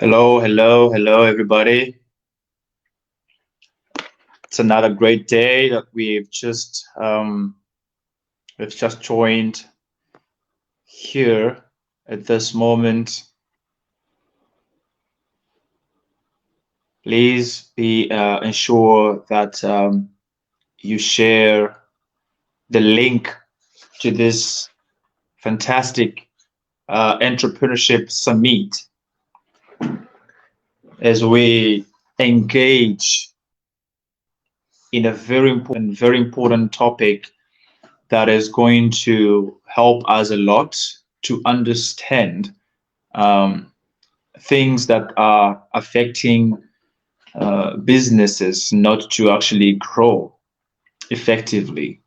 Hello, hello, hello, everybody. It's another great day that we've just joined here at this moment. Please be ensure that you share the link to this fantastic entrepreneurship summit as we engage in a very important topic that is going to help us a lot to understand um, things that are affecting businesses not to actually grow effectively.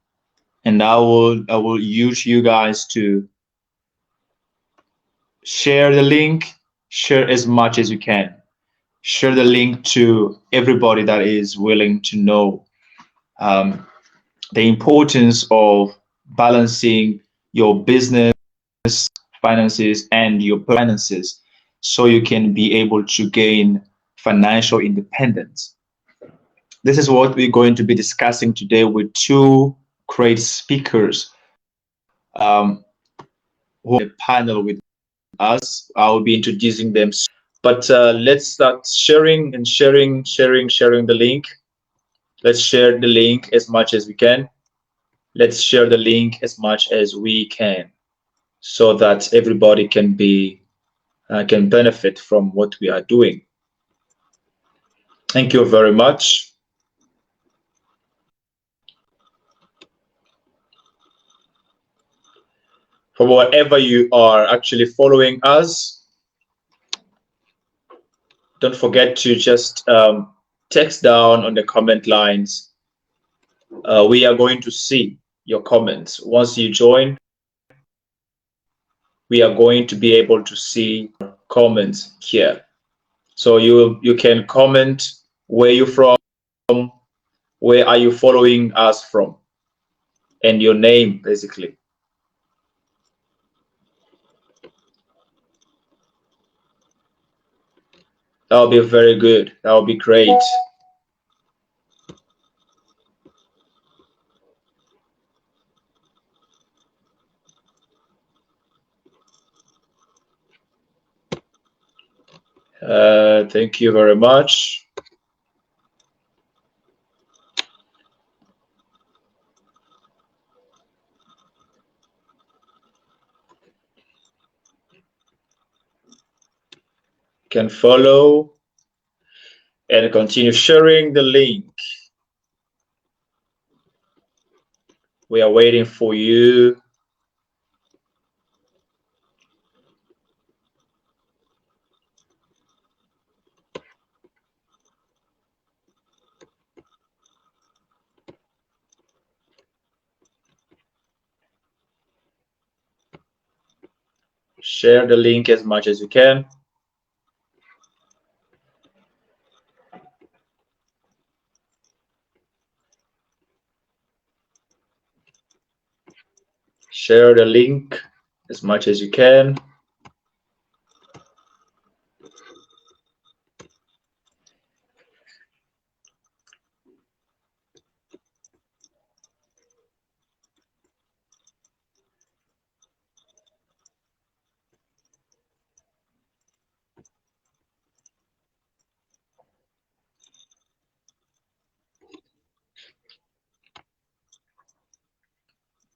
And I will use you guys to share the link, share as much as you can, share the link to everybody that is willing to know um, the importance of balancing your business finances and your finances so you can be able to gain financial independence. This is what we're going to be discussing today with two great speakers um, who are on the panel with us. I'll be introducing them. But let's start sharing and sharing the link. Let's share the link as much as we can. Let's share the link as much as we can so that everybody can benefit from what we are doing. Thank you very much. For wherever you are actually following us, don't forget to just text down on the comment lines. We are going to see your comments. Once you join, we are going to be able to see comments here. So you can comment where you're from, where are you following us from, and your name basically. That will be very good. That will be great. Thank you very much. Can follow and continue sharing the link. We are waiting for you. Share the link as much as you can. Share the link as much as you can.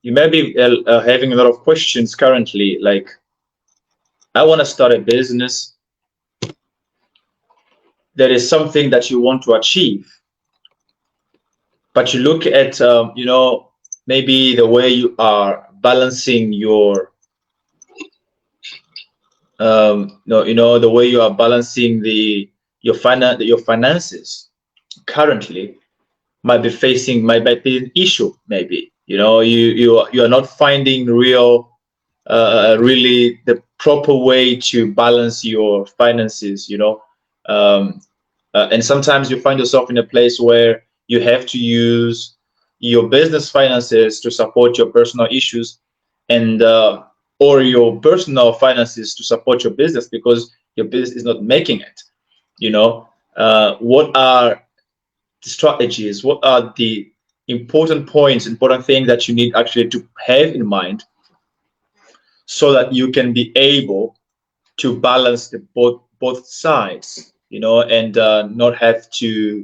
You may be having a lot of questions currently, like, I want to start a business. There is something that you want to achieve, but you look at, maybe the way you are balancing your, the way you are balancing your finances currently might be an issue. Maybe you are not finding really the proper way to balance your finances. And sometimes you find yourself in a place where you have to use your business finances to support your personal issues, and or your personal finances to support your business because your business is not making it. What are the strategies? What are the important points, important things that you need actually to have in mind so that you can be able to balance both sides, and not have to,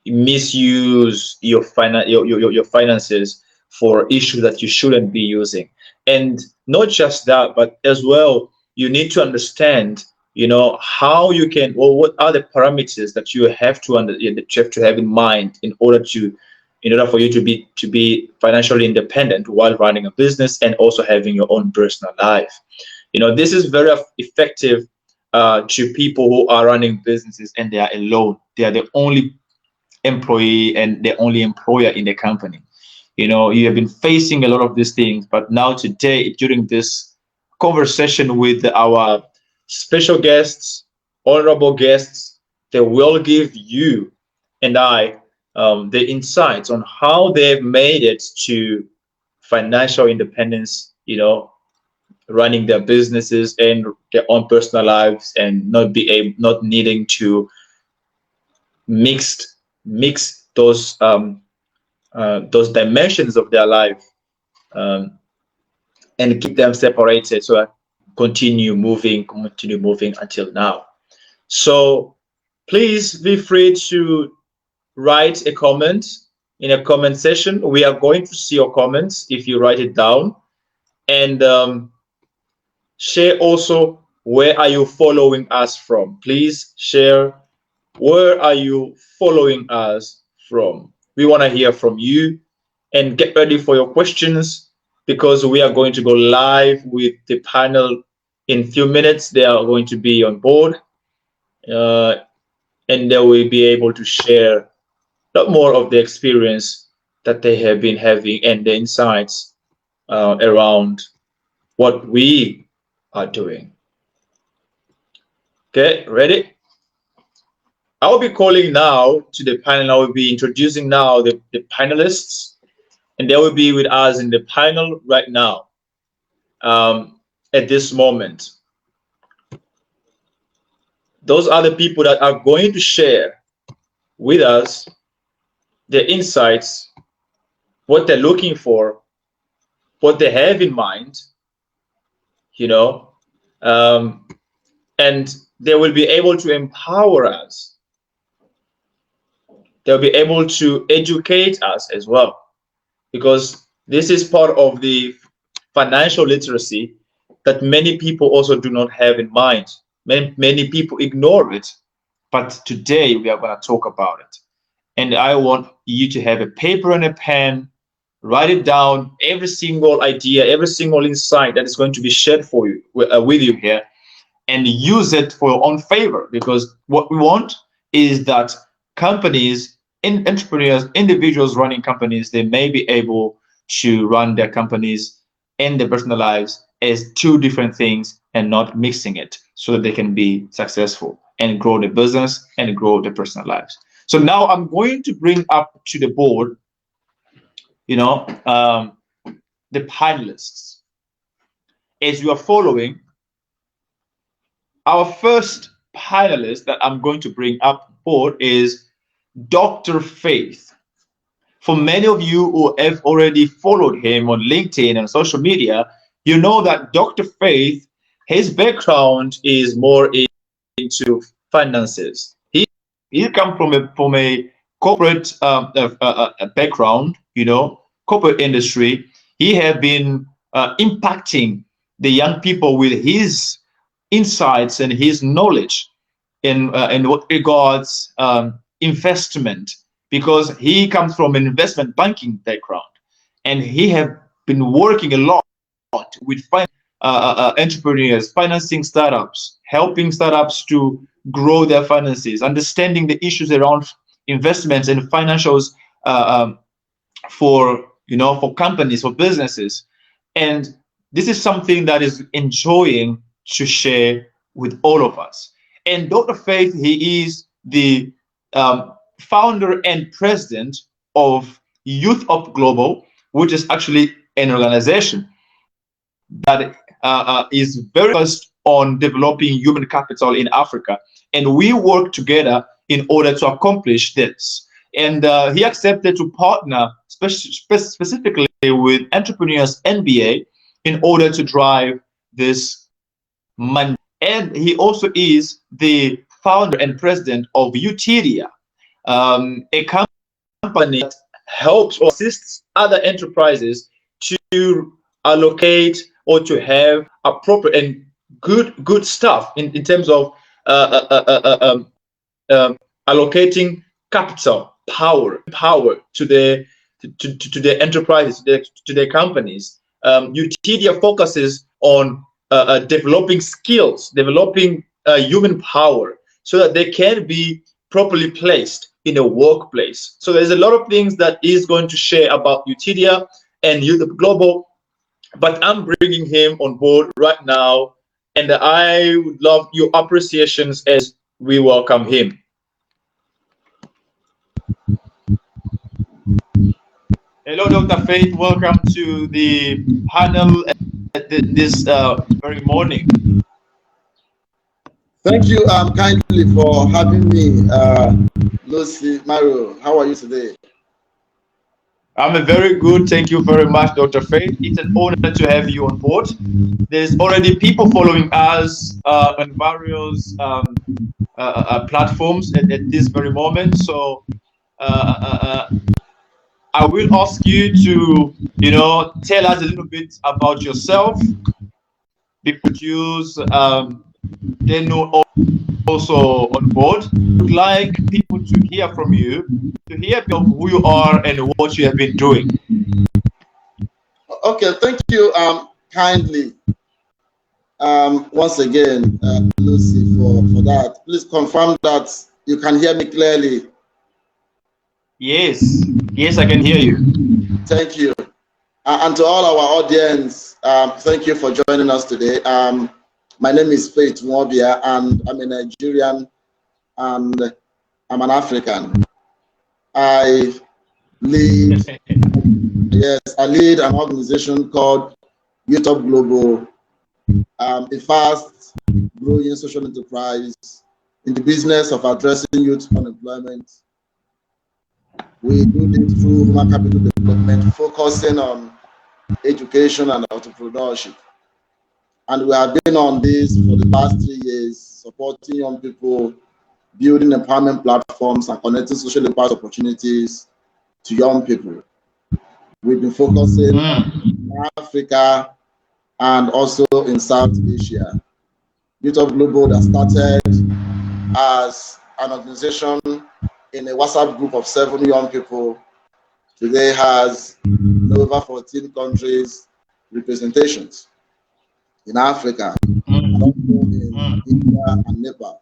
misuse your finances for issues that you shouldn't be using. And not just that, but as well, you need to understand, how you can, or what are the parameters that you have to have in mind in order for you to be financially independent while running a business and also having your own personal life. This is very effective to people who are running businesses and they are alone. They are the only employee and the only employer in the company. You have been facing a lot of these things, but now today, during this conversation with our special guests, honorable guests, they will give you and I the insights on how they've made it to financial independence, running their businesses and their own personal lives, and not needing to mix those dimensions of their life, and keep them separated so that continue moving until now. So please be free to write a comment in a comment section. We are going to see your comments if you write it down. And share also where are you following us from. Please share where are you following us from. We want to hear from you, and get ready for your questions because we are going to go live with the panel in a few minutes. They are going to be on board and they will be able to share a lot more of the experience that they have been having and the insights around what we are doing. Okay, ready? I will be calling now to the panel. I will be introducing now the panelists, and they will be with us in the panel right now at this moment. Those are the people that are going to share with us their insights, what they're looking for, what they have in mind, you know, and they will be able to empower us. They'll be able to educate us as well, because this is part of the financial literacy that many people also do not have in mind. Many people ignore it, but today we are going to talk about it. And I want you to have a paper and a pen, write it down, every single idea, every single insight that is going to be shared for you with you here, and use it for your own favor. Because what we want is that companies, entrepreneurs, individuals running companies, they may be able to run their companies and their personal lives as two different things and not mixing it, so that they can be successful and grow the business and grow their personal lives. So now I'm going to bring up to the board, you know, the panelists. As you are following, our first panelist that I'm going to bring up board is Dr. Faith. For many of you who have already followed him on LinkedIn and social media, you know that Dr. Faith, his background is more into finances. He comes from a corporate background, you know, corporate industry. He has been impacting the young people with his insights and his knowledge in what regards investment, because he comes from an investment banking background, and he has been working a lot with entrepreneurs, financing startups, helping startups to grow their finances, understanding the issues around investments and financials for companies, for businesses. And this is something that is enjoying to share with all of us. And Dr. Faith, he is the founder and president of Youth Up Global, which is actually an organization that is very focused on developing human capital in Africa. And we work together in order to accomplish this. And he accepted to partner specifically with Entrepreneurs NBA in order to drive this mandate. And he also is the founder and president of Utidia, a company that helps or assists other enterprises to allocate or to have appropriate and good stuff in terms of allocating capital, power to the enterprises, to the companies. Utidia focuses on developing skills, developing human power, so that they can be properly placed in a workplace. So there's a lot of things that is going to share about Utidia and Youth Global, but I'm bringing him on board right now, and I would love your appreciations as we welcome him. Hello, Dr. Faith. Welcome to the panel this very morning. Thank you kindly for having me, Lucy, Mario. How are you today? I'm very good. Thank you very much, Dr. Faith. It's an honor to have you on board. There's already people following us on various platforms at this very moment. So I will ask you to, tell us a little bit about yourself. Introduce Denu also on board. Would like people to hear from you, to hear of who you are and what you have been doing. Okay, thank you kindly once again, Lucy, for that. Please confirm that you can hear me clearly. Yes, yes, I can hear you. Thank you. And to all our audience, thank you for joining us today. My name is Faith Mwobia, and I'm a Nigerian, and I'm an African. I lead, yes, I lead an organization called Youth Up Global, a fast-growing social enterprise in the business of addressing youth unemployment. We do this through human capital development, focusing on education and entrepreneurship. And we have been on this for the past 3 years, supporting young people, building empowerment platforms, and connecting social impact opportunities to young people. We've been focusing on Africa and also in South Asia. Youth of Global that started as an organization in a WhatsApp group of 7 young people today has over 14 countries representations in Africa, and also in India and Nepal.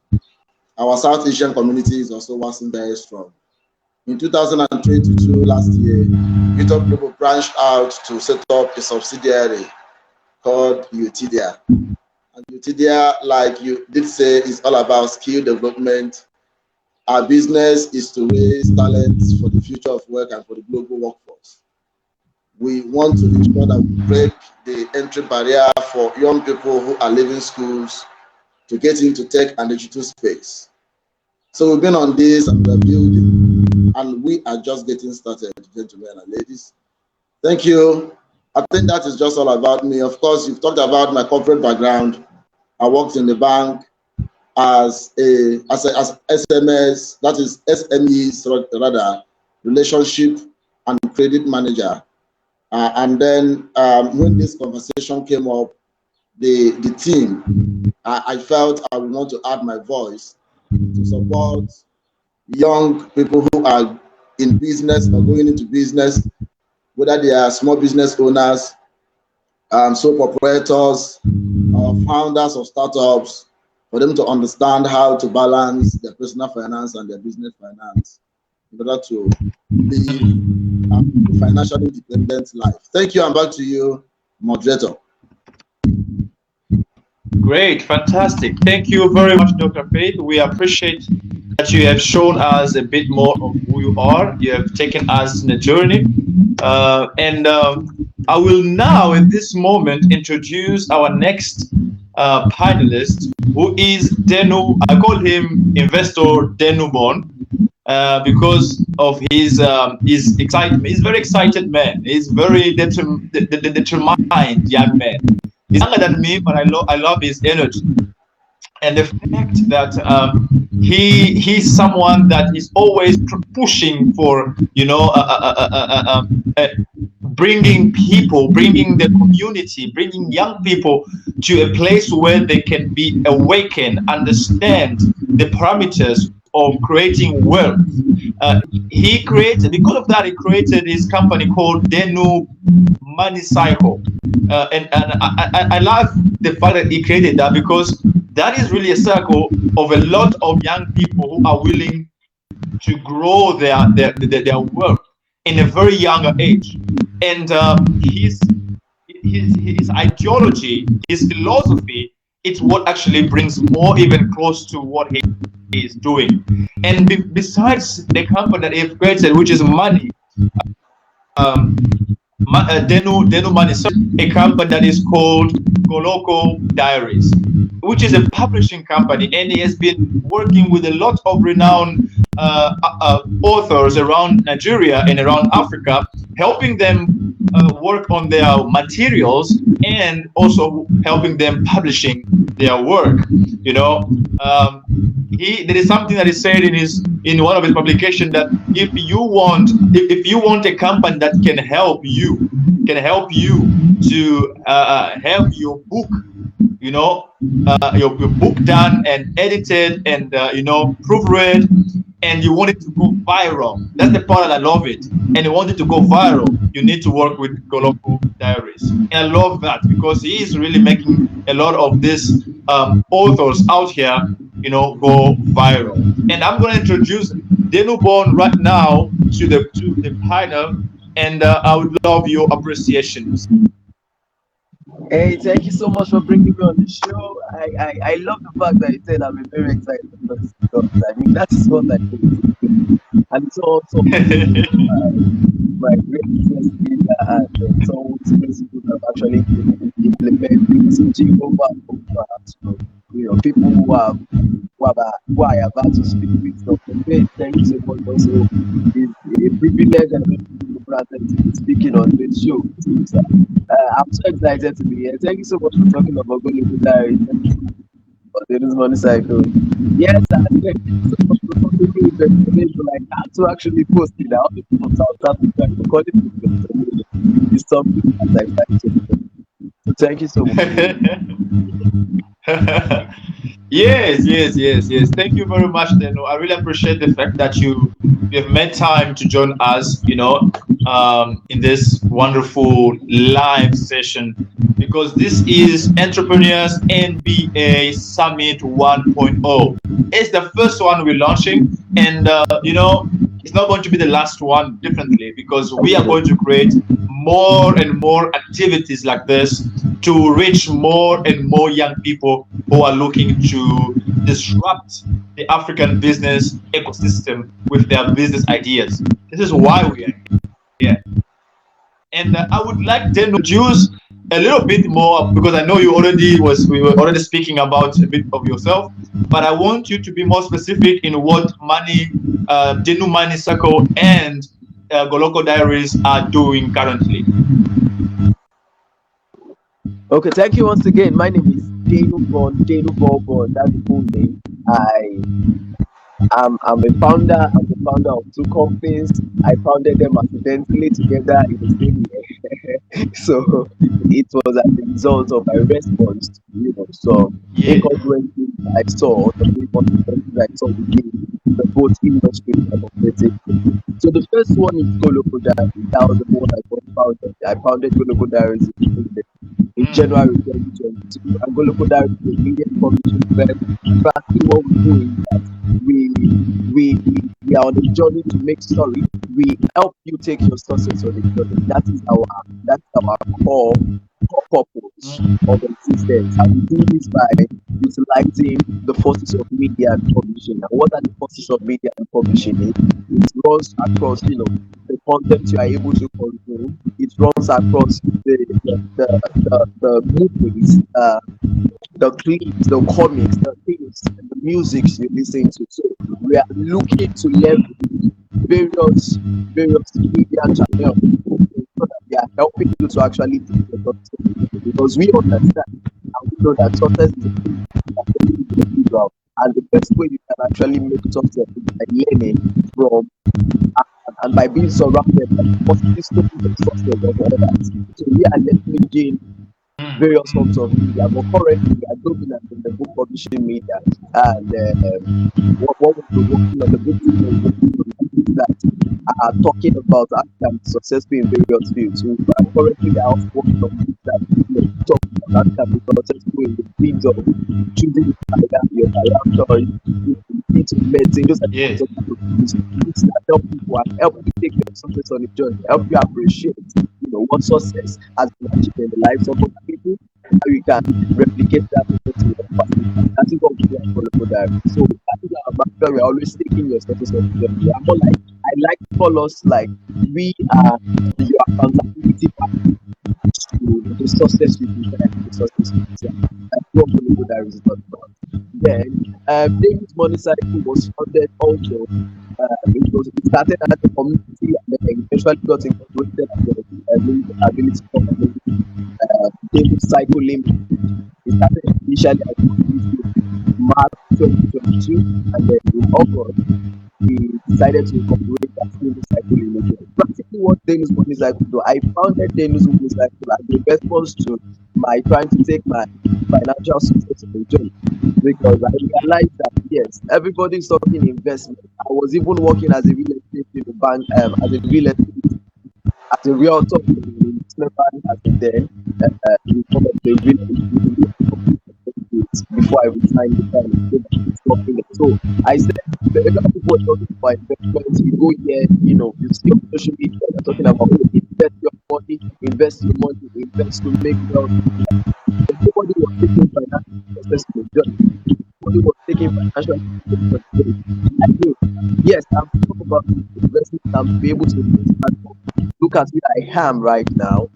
Our South Asian community is also working very strong. In 2022, last year, Youth of Global branched out to set up a subsidiary called Utidia. And Utidia, like you did say, is all about skill development. Our business is to raise talents for the future of work and for the global workforce. We want to ensure that we break the entry barrier for young people who are leaving schools to get into tech and digital space. So we've been on this and we're building, and we are just getting started, gentlemen and ladies. Thank you. I think that is just all about me. Of course, you've talked about my corporate background. I worked in the bank as SMS, that is SMEs rather, relationship and credit manager. And then when this conversation came up, the team, I felt I would want to add my voice to support young people who are in business or going into business, whether they are small business owners, sole proprietors, or founders of startups, for them to understand how to balance their personal finance and their business finance in order to live a financially independent life. Thank you, and back to you, moderator. Great, fantastic. Thank you very much, Dr. Faith. We appreciate that you have shown us a bit more of who you are. You have taken us in a journey. I will now, in this moment, introduce our next panelist, who is Denu. I call him Investor Denubon because of his excitement. He's a very excited man. He's very determined young man. He's younger than me, but I love his energy. And the fact that he's someone that is always pushing for, bringing the community, bringing young people to a place where they can be awakened, understand the parameters of creating wealth. Because of that, he created this company called Denu Money Cycle. And I love the fact that he created that, because that is really a circle of a lot of young people who are willing to grow their wealth in a very younger age. And his ideology, his philosophy, it's what actually brings more even close to what he is doing. And besides the company that he created, which is money, Denu Money, a company that is called Goloko Diaries, which is a publishing company, and he has been working with a lot of renowned authors around Nigeria and around Africa, helping them work on their materials and also helping them publishing their work. You know, there is something that he said in one of his publications that if you want a company that can help you to have your book, you know, your book done and edited and proofread, and you want it to go viral. That's the part that I love it. And you want it to go viral, you need to work with Goloko Diaries. And I love that because he is really making a lot of these authors out here, go viral. And I'm going to introduce Denubon right now to the panel, and I would love your appreciations. Hey, thank you so much for bringing me on the show. I love the fact that you said I'm a very excited person because I mean that is what I do. And it's also my great business leader and some principles have actually implemented teaching over and over. So, people who I have had to speak with. So, thank you so much. Also, it's a privilege and granted to be speaking on this show. So, I'm so excited to be here. Thank you so much for talking about Golden Diary. Thank you for this money cycle. Yes, and thank you so much for talking with the information. I had to actually post it out from South Africa. According to it's something that I like to do. So thank you so much. Yes. Thank you very much, Deno. I really appreciate the fact that you've made time to join us, in this wonderful live session, because this is Entrepreneurs NBA Summit 1.0. It's the first one we're launching, and it's not going to be the last one, definitely, because we are going to create more and more activities like this to reach more and more young people who are looking to disrupt the African business ecosystem with their business ideas. This is why we are here. And I would like to introduce a little bit more, because I know we were already speaking about a bit of yourself, but I want you to be more specific in what Denu Money Circle and Goloko Diaries are doing currently. Okay, thank you once again. My name is Denu Bon. That's the full name. I'm the founder of two companies. I founded them accidentally together in the same year. So it was as a result of my response to, some incongruencies I saw, the incongruencies I saw within the both industry and operating. So the first one is Goloko Diaries. That was the one I founded. I founded Goloko Diaries in January 2022. And Goloko Diaries is a media publishing firm. Practically what we do is that we are on a journey to make story. We help you take your success on the journey. That's our core purpose of existence. And we do this by utilizing the forces of media and publishing. And what are the forces of media and publishing? It runs across, the content you are able to consume. It runs across the movies, the clips, the comics, the things, the music you listen to. So we are looking to leverage various media channels so that they are helping you to actually take the success, because we understand and we know that success is individual, and the best way you can actually make success is by learning from and by being surrounded by positive stories of success of others. So we are leveraging various forms of media, but currently we are dominant in the book publishing media, and what we're working on, the book that are talking about how can be successful in various fields. So currently we are working on things that talk about how can be successful in the fields of choosing your career choice, into medicine, just like things that help people and help you take your success on the journey, help you appreciate what success has been achieved in the lives of other people, how you can replicate that into your family. That is what we do at Goloko Diary. So that is our background. We're always taking your success on the journey. We are more like, I like to call us like we are your accountability partner to the success we desire, the success we desire. That's what Goloko Diary is not about. Then David's Money Cycle was founded also. It started as a community and then eventually got incorporated as the ability company. David Cycle Limited. It started initially as a business in March 2022, and then in August we decided to incorporate that Denus Cycle Limited. Practically, what Denus Money Cycle do, I founded Denus Money Cycle as a response to my trying to take my financial success to the journey, because I realized that yes, everybody's talking investment. I was even working as a real estate in the bank, as a real estate, as a realtor in an investment bank as a then, in one of the real estate before I resigned the time and came back to working there. So I said, a lot of people are talking about investments. You go here, you see on social media, they're talking about, oh, invest your money, invest to make wealth. Nobody was taking financial success to the journey. Nobody was taking financial success to the journey. I know, yes, I'm talking about investment and to be able to invest back. Look at where I am right now.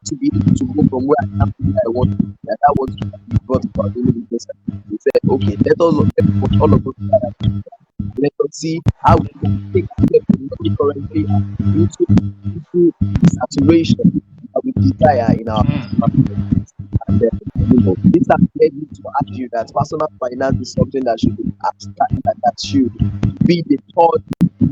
To be able to go from where I am to where I want to be. And that was what we brought about the business. We said, okay, let all of us let us see how we can take the money currently into saturation with desire in our and this has led me to argue that personal finance is something that should be that should be the third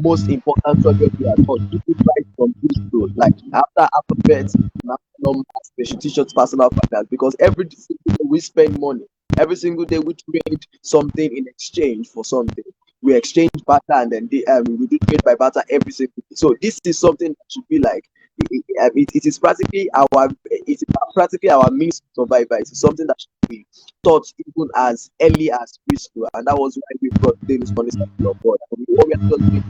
most important subject we are taught. People right from this road, like after alphabet and after numbers, they should teach us personal finance, because every single day we spend money. Every single day we trade something in exchange for something. We exchange barter, and then we do trade by barter every single day. So this is something that should be like it is practically our means of survival. It's something that should be taught even as early as preschool, and that was why we brought Davis Money Cycle on board. And what we are just doing,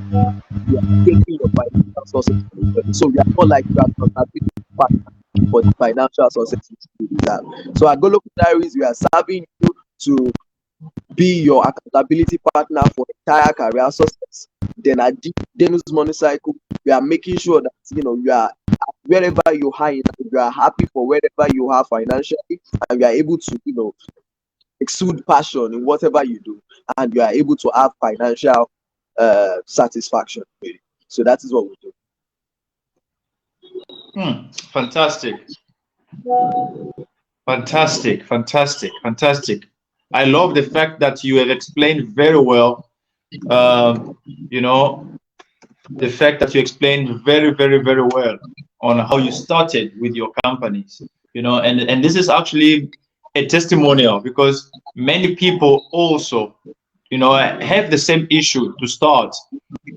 we are taking your financial sources from the journey. So we are not like we are contributing partner for the financial success you deserve. So at Golo Diaries, we are serving you to be your accountability partner for entire career success. Then at Denus Money Cycle, we are making sure that you are wherever you are, you are happy for wherever you are financially, and you are able to exude passion in whatever you do, and you are able to have financial satisfaction. Really. So that is what we do. Fantastic. Fantastic, fantastic, fantastic. I love the fact that you have explained very well, the fact that you explained very, very, very well on how you started with your companies, and this is actually a testimonial, because many people also, have the same issue to start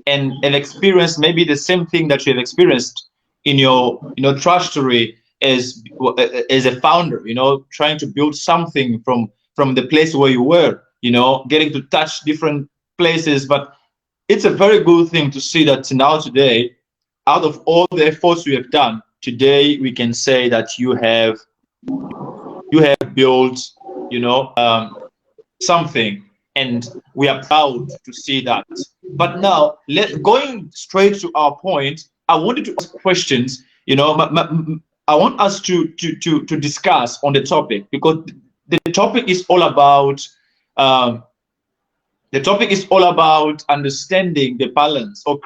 and experience maybe the same thing that you have experienced in your, trajectory as a founder, trying to build something from the place where you were, getting to touch different places. But it's a very good thing to see that now today, out of all the efforts you have done, today we can say that you have built, something, and we are proud to see that. But now, going straight to our point, I wanted to ask questions. I want us to discuss on the topic, because the topic is all about understanding the balance, or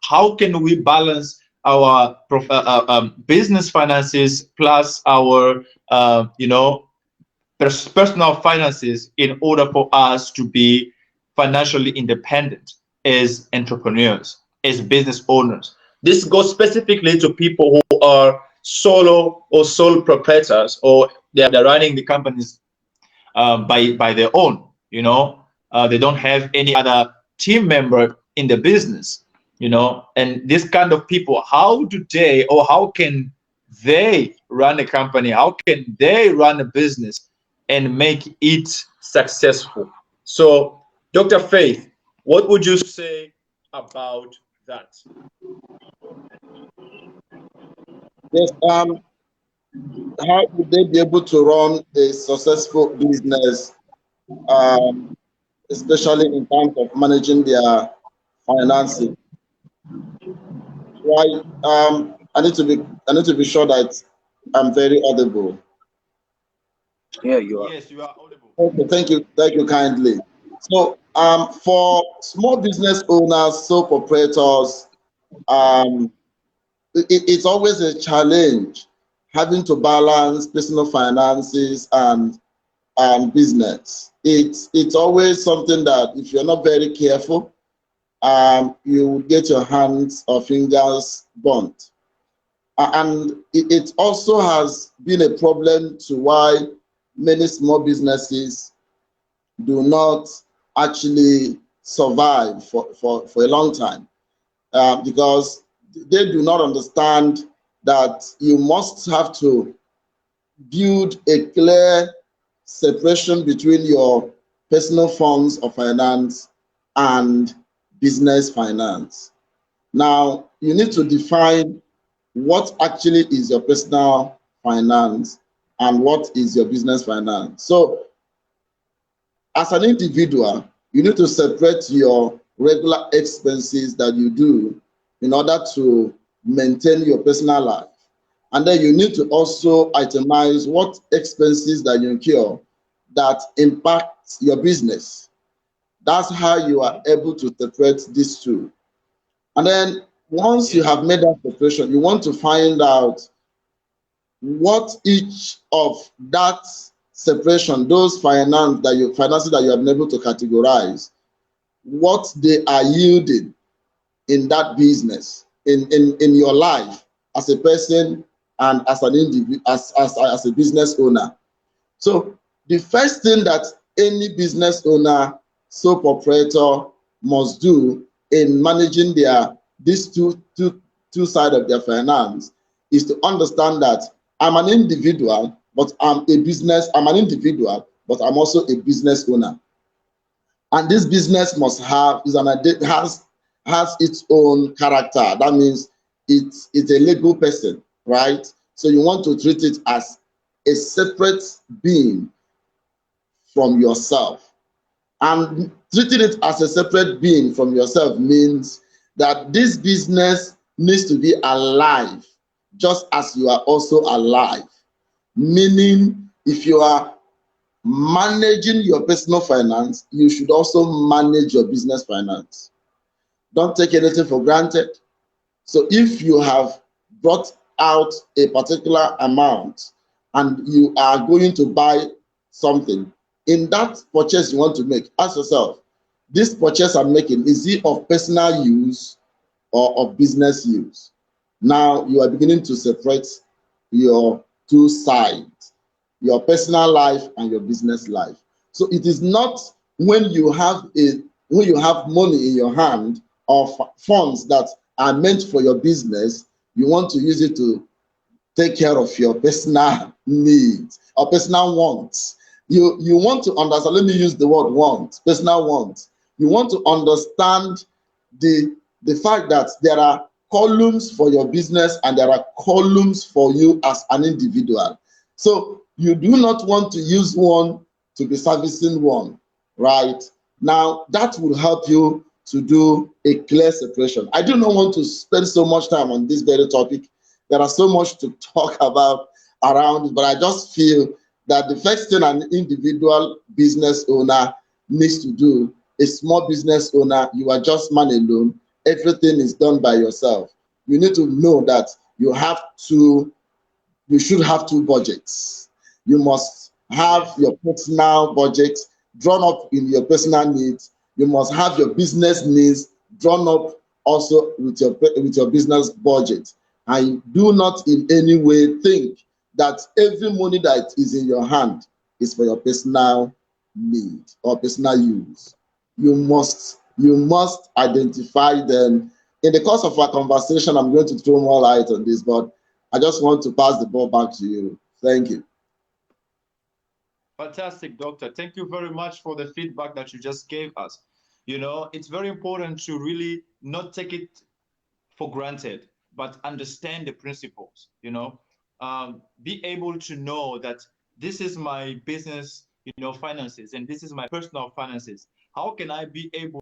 how can we balance our business finances plus our personal finances in order for us to be financially independent as entrepreneurs, as business owners. This goes specifically to people who are solo or sole proprietors, or they're running the companies by their own. They don't have any other team member in the business. And this kind of people, how can they run a company? How can they run a business and make it successful? So, Dr. Faith, what would you say about that? Yes. How would they be able to run a successful business, especially in terms of managing their finances? Right. I need to be sure that I'm very audible. Yeah, you are. Yes, you are audible. Okay, thank you kindly. So, for small business owners, sole proprietors, it's always a challenge having to balance personal finances and business. It's always something that if you're not very careful, you will get your hands or fingers burnt. And it also has been a problem to why many small businesses do not actually survive for a long time, because they do not understand that you must have to build a clear separation between your personal funds of finance and business finance. Now, you need to define what actually is your personal finance and what is your business finance. So, as an individual, you need to separate your regular expenses that you do in order to maintain your personal life. And then you need to also itemize what expenses that you incur that impact your business. That's how you are able to separate these two. And then once you have made that separation, you want to find out what each of that separation, those finances that you have been able to categorize, what they are yielding in that business, in your life as a person and as an individual, as a business owner. So the first thing that any business owner, sole proprietor must do in managing these two sides of their finance is to understand that I'm an individual, but I'm an individual, but I'm also a business owner. And this business must have has its own character. That means it's a legal person, right? So you want to treat it as a separate being from yourself. And treating it as a separate being from yourself means that this business needs to be alive, just as you are also alive. Meaning, if you are managing your personal finance, you should also manage your business finance. Don't take anything for granted. So if you have brought out a particular amount and you are going to buy something, in that purchase you want to make, ask yourself, this purchase I'm making, is it of personal use or of business use? Now you are beginning to separate your two sides, your personal life and your business life. So it is not when you have money in your hand or funds that are meant for your business, you want to use it to take care of your personal needs or personal wants. You want to understand, let me use the word want, personal wants. You want to understand the fact that there are columns for your business and there are columns for you as an individual. So you do not want to use one to be servicing one, right? Now that will help you to do a clear separation. I do not want to spend so much time on this very topic. There are so much to talk about around it, but I just feel that the first thing an individual business owner needs to do, a small business owner, you are just man alone, everything is done by yourself. You need to know that you should have two budgets. You must have your personal budget drawn up in your personal needs. You must have your business needs drawn up also with your business budget. And do not in any way think that every money that is in your hand is for your personal need or personal use. You must identify them. In the course of our conversation, I'm going to throw more light on this, but I just want to pass the ball back to you. Thank you. Fantastic, Doctor. Thank you very much for the feedback that you just gave us. You know, it's very important to really not take it for granted, but understand the principles, you know, be able to know that this is my business, finances, and this is my personal finances. How can I be able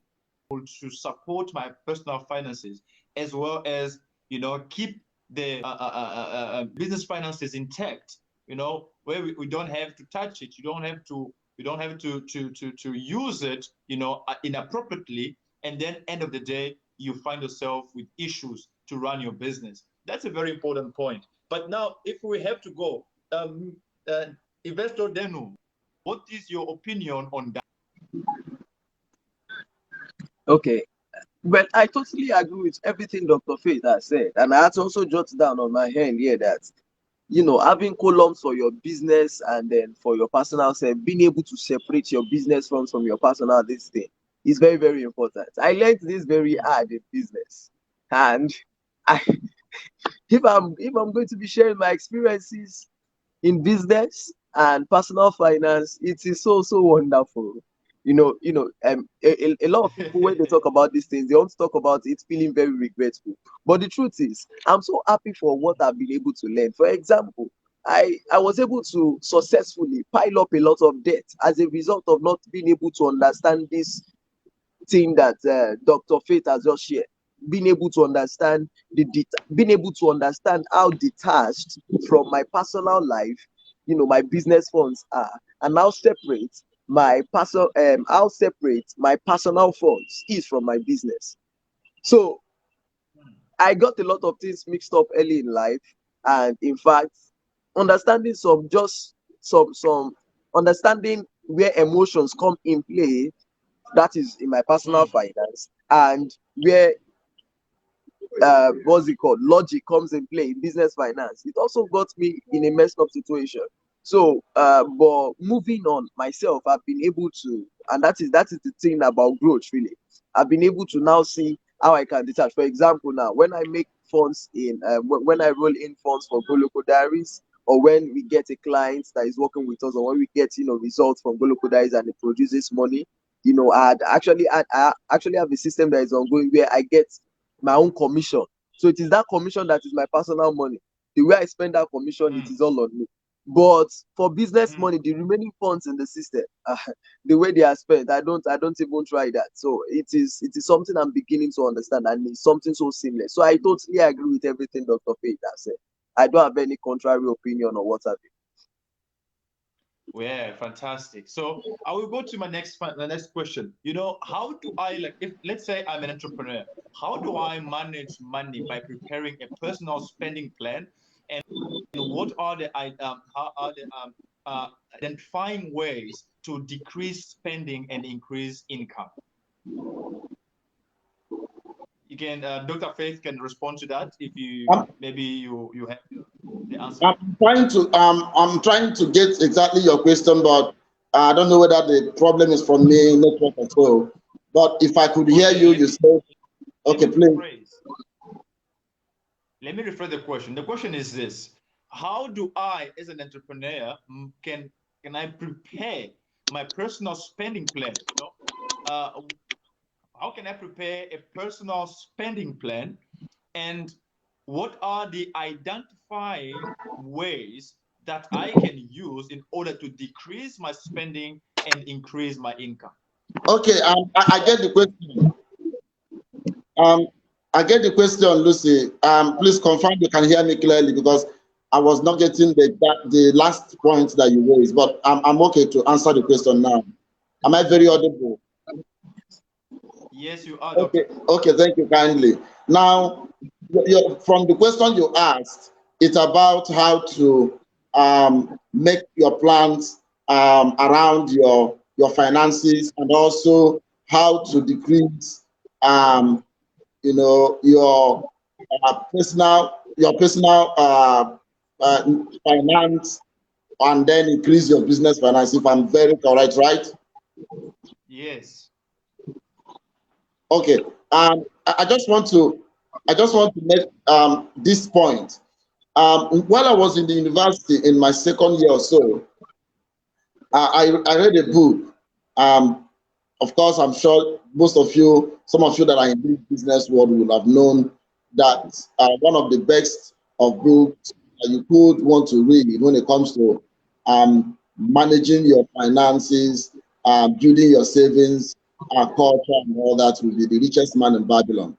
to support my personal finances as well as, keep the business finances intact, where we don't have to touch it. You don't have to use it, inappropriately. And then end of the day, you find yourself with issues to run your business. That's a very important point. But now, if we have to go, Investor Denu, what is your opinion on that? Okay. Well, I totally agree with everything Dr. Faith has said. And I had to also jot down on my hand here that, having columns for your business and then for your personal self, being able to separate your business funds from your personal this thing is very, very important. I learned this very hard in business. And I, if I'm going to be sharing my experiences in business and personal finance, it is so so wonderful. A lot of people when they talk about these things, they want to talk about it feeling very regretful. But the truth is, I'm so happy for what I've been able to learn. For example, I was able to successfully pile up a lot of debt as a result of not being able to understand this thing that Dr. Faith has just shared. Being able to understand being able to understand how detached from my personal life, my business funds are, and how separate my personal funds is from my business. So I got a lot of things mixed up early in life, and in fact, understanding some understanding where emotions come in play, that is in my personal finance, and where what's it called, logic comes in play in business finance. It also got me in a messed up situation. So but moving on myself, I've been able to, and that is the thing about growth really. I've been able to now see how I can detach. For example, now when I make funds in when I roll in funds for Go Local Diaries, or when we get a client that is working with us, or when we get results from Go Local Diaries and it produces money, I actually have a system that is ongoing where I get my own commission. So it is that commission that is my personal money. The way I spend that commission, it is all on me. But for business money, the remaining funds in the system, the way they are spent, I don't even try that. So it is something I'm beginning to understand, and it's something so seamless. So I totally agree with everything Dr. Faith has said. I don't have any contrary opinion or what have you. Yeah, fantastic. So I will go to the next question. How do I, like, if let's say I'm an entrepreneur, how do I manage money by preparing a personal spending plan, and what are the how are the identifying ways to decrease spending and increase income? You can, Dr. Faith can respond to that if you have the answer. I'm trying to get exactly your question, but I don't know whether the problem is from me, network at all. But if I could hear you, you say, okay, please. Let me rephrase the question. The question is this: how do I, as an entrepreneur, can I prepare my personal spending plan? How can I prepare a personal spending plan, and what are the identifying ways that I can use in order to decrease my spending and increase my income? Okay, I get the question. Um, I get the question, Lucy. Please confirm you can hear me clearly, because I was not getting the last point that you raised, but I'm okay to answer the question now. Am I very audible? Yes, you are, Okay, Doctor. okay, thank you kindly. Now, from the question you asked, it's about how to make your plans around your finances, and also how to decrease your personal finance, and then increase your business finance, if I'm very correct, right? Yes. Okay. I just want to make this point. While I was in the university in my second year or so, I read a book. Of course, I'm sure some of you that are in this business world will have known that one of the best of books that you could want to read when it comes to managing your finances, building your savings, culture, and all that will be The Richest Man in Babylon.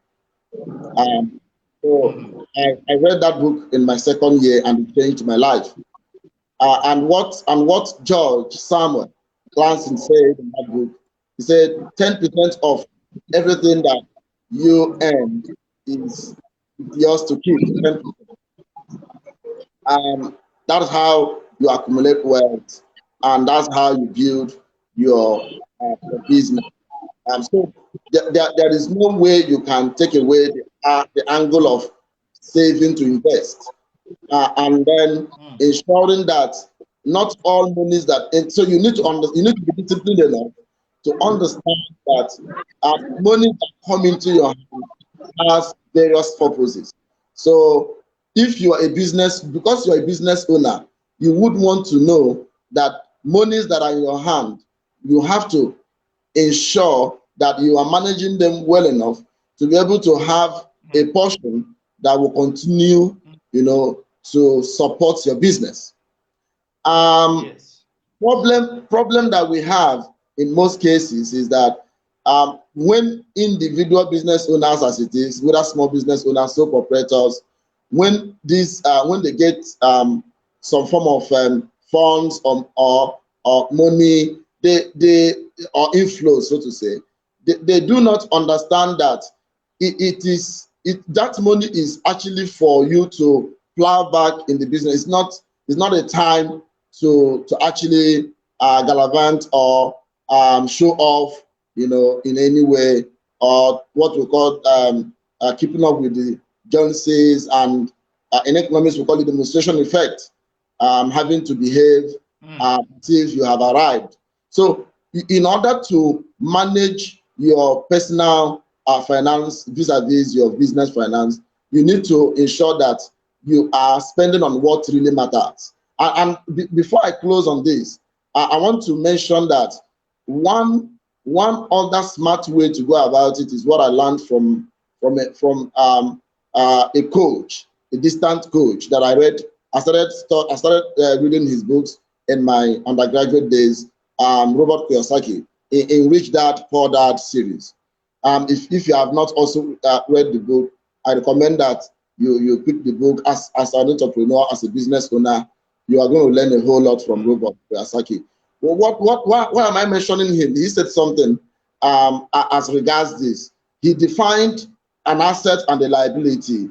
So I read that book in my second year, and it changed my life. And what George Samuel Clancy said in that book, he said 10% of everything that you earn is yours to keep. 10%. That's how you accumulate wealth. and that's how you build your business. So there is no way you can take away the angle of saving to invest, and then ensuring that not all monies that. And so you need to be disciplined enough to understand that money that come into your hand has various purposes. So if you are a business, because you're a business owner, you would want to know that monies that are in your hand, you have to ensure that you are managing them well enough to be able to have a portion that will continue, to support your business. Yes. Problem that we have in most cases is that when individual business owners, as it is, whether small business owners, sole proprietors, when they get some form of funds or money, they or inflow, so to say, they do not understand that that money is actually for you to plow back in the business. It's not a time to actually gallivant or show off, in any way, or what we call keeping up with the Joneses, and in economics we call it demonstration effect, having to behave as if you have arrived. So in order to manage your personal finance vis-a-vis your business finance, you need to ensure that you are spending on what really matters. Before I close on this, I want to mention that one other smart way to go about it is what I learned from a coach, a distant coach that I read. I started reading his books in my undergraduate days. Robert Kiyosaki, in Rich Dad Poor Dad series. If you have not also read the book, I recommend that you pick the book as an entrepreneur, as a business owner. You are going to learn a whole lot from Robert Kiyosaki. Well, why am I mentioning him? He said something as regards this. He defined an asset and a liability.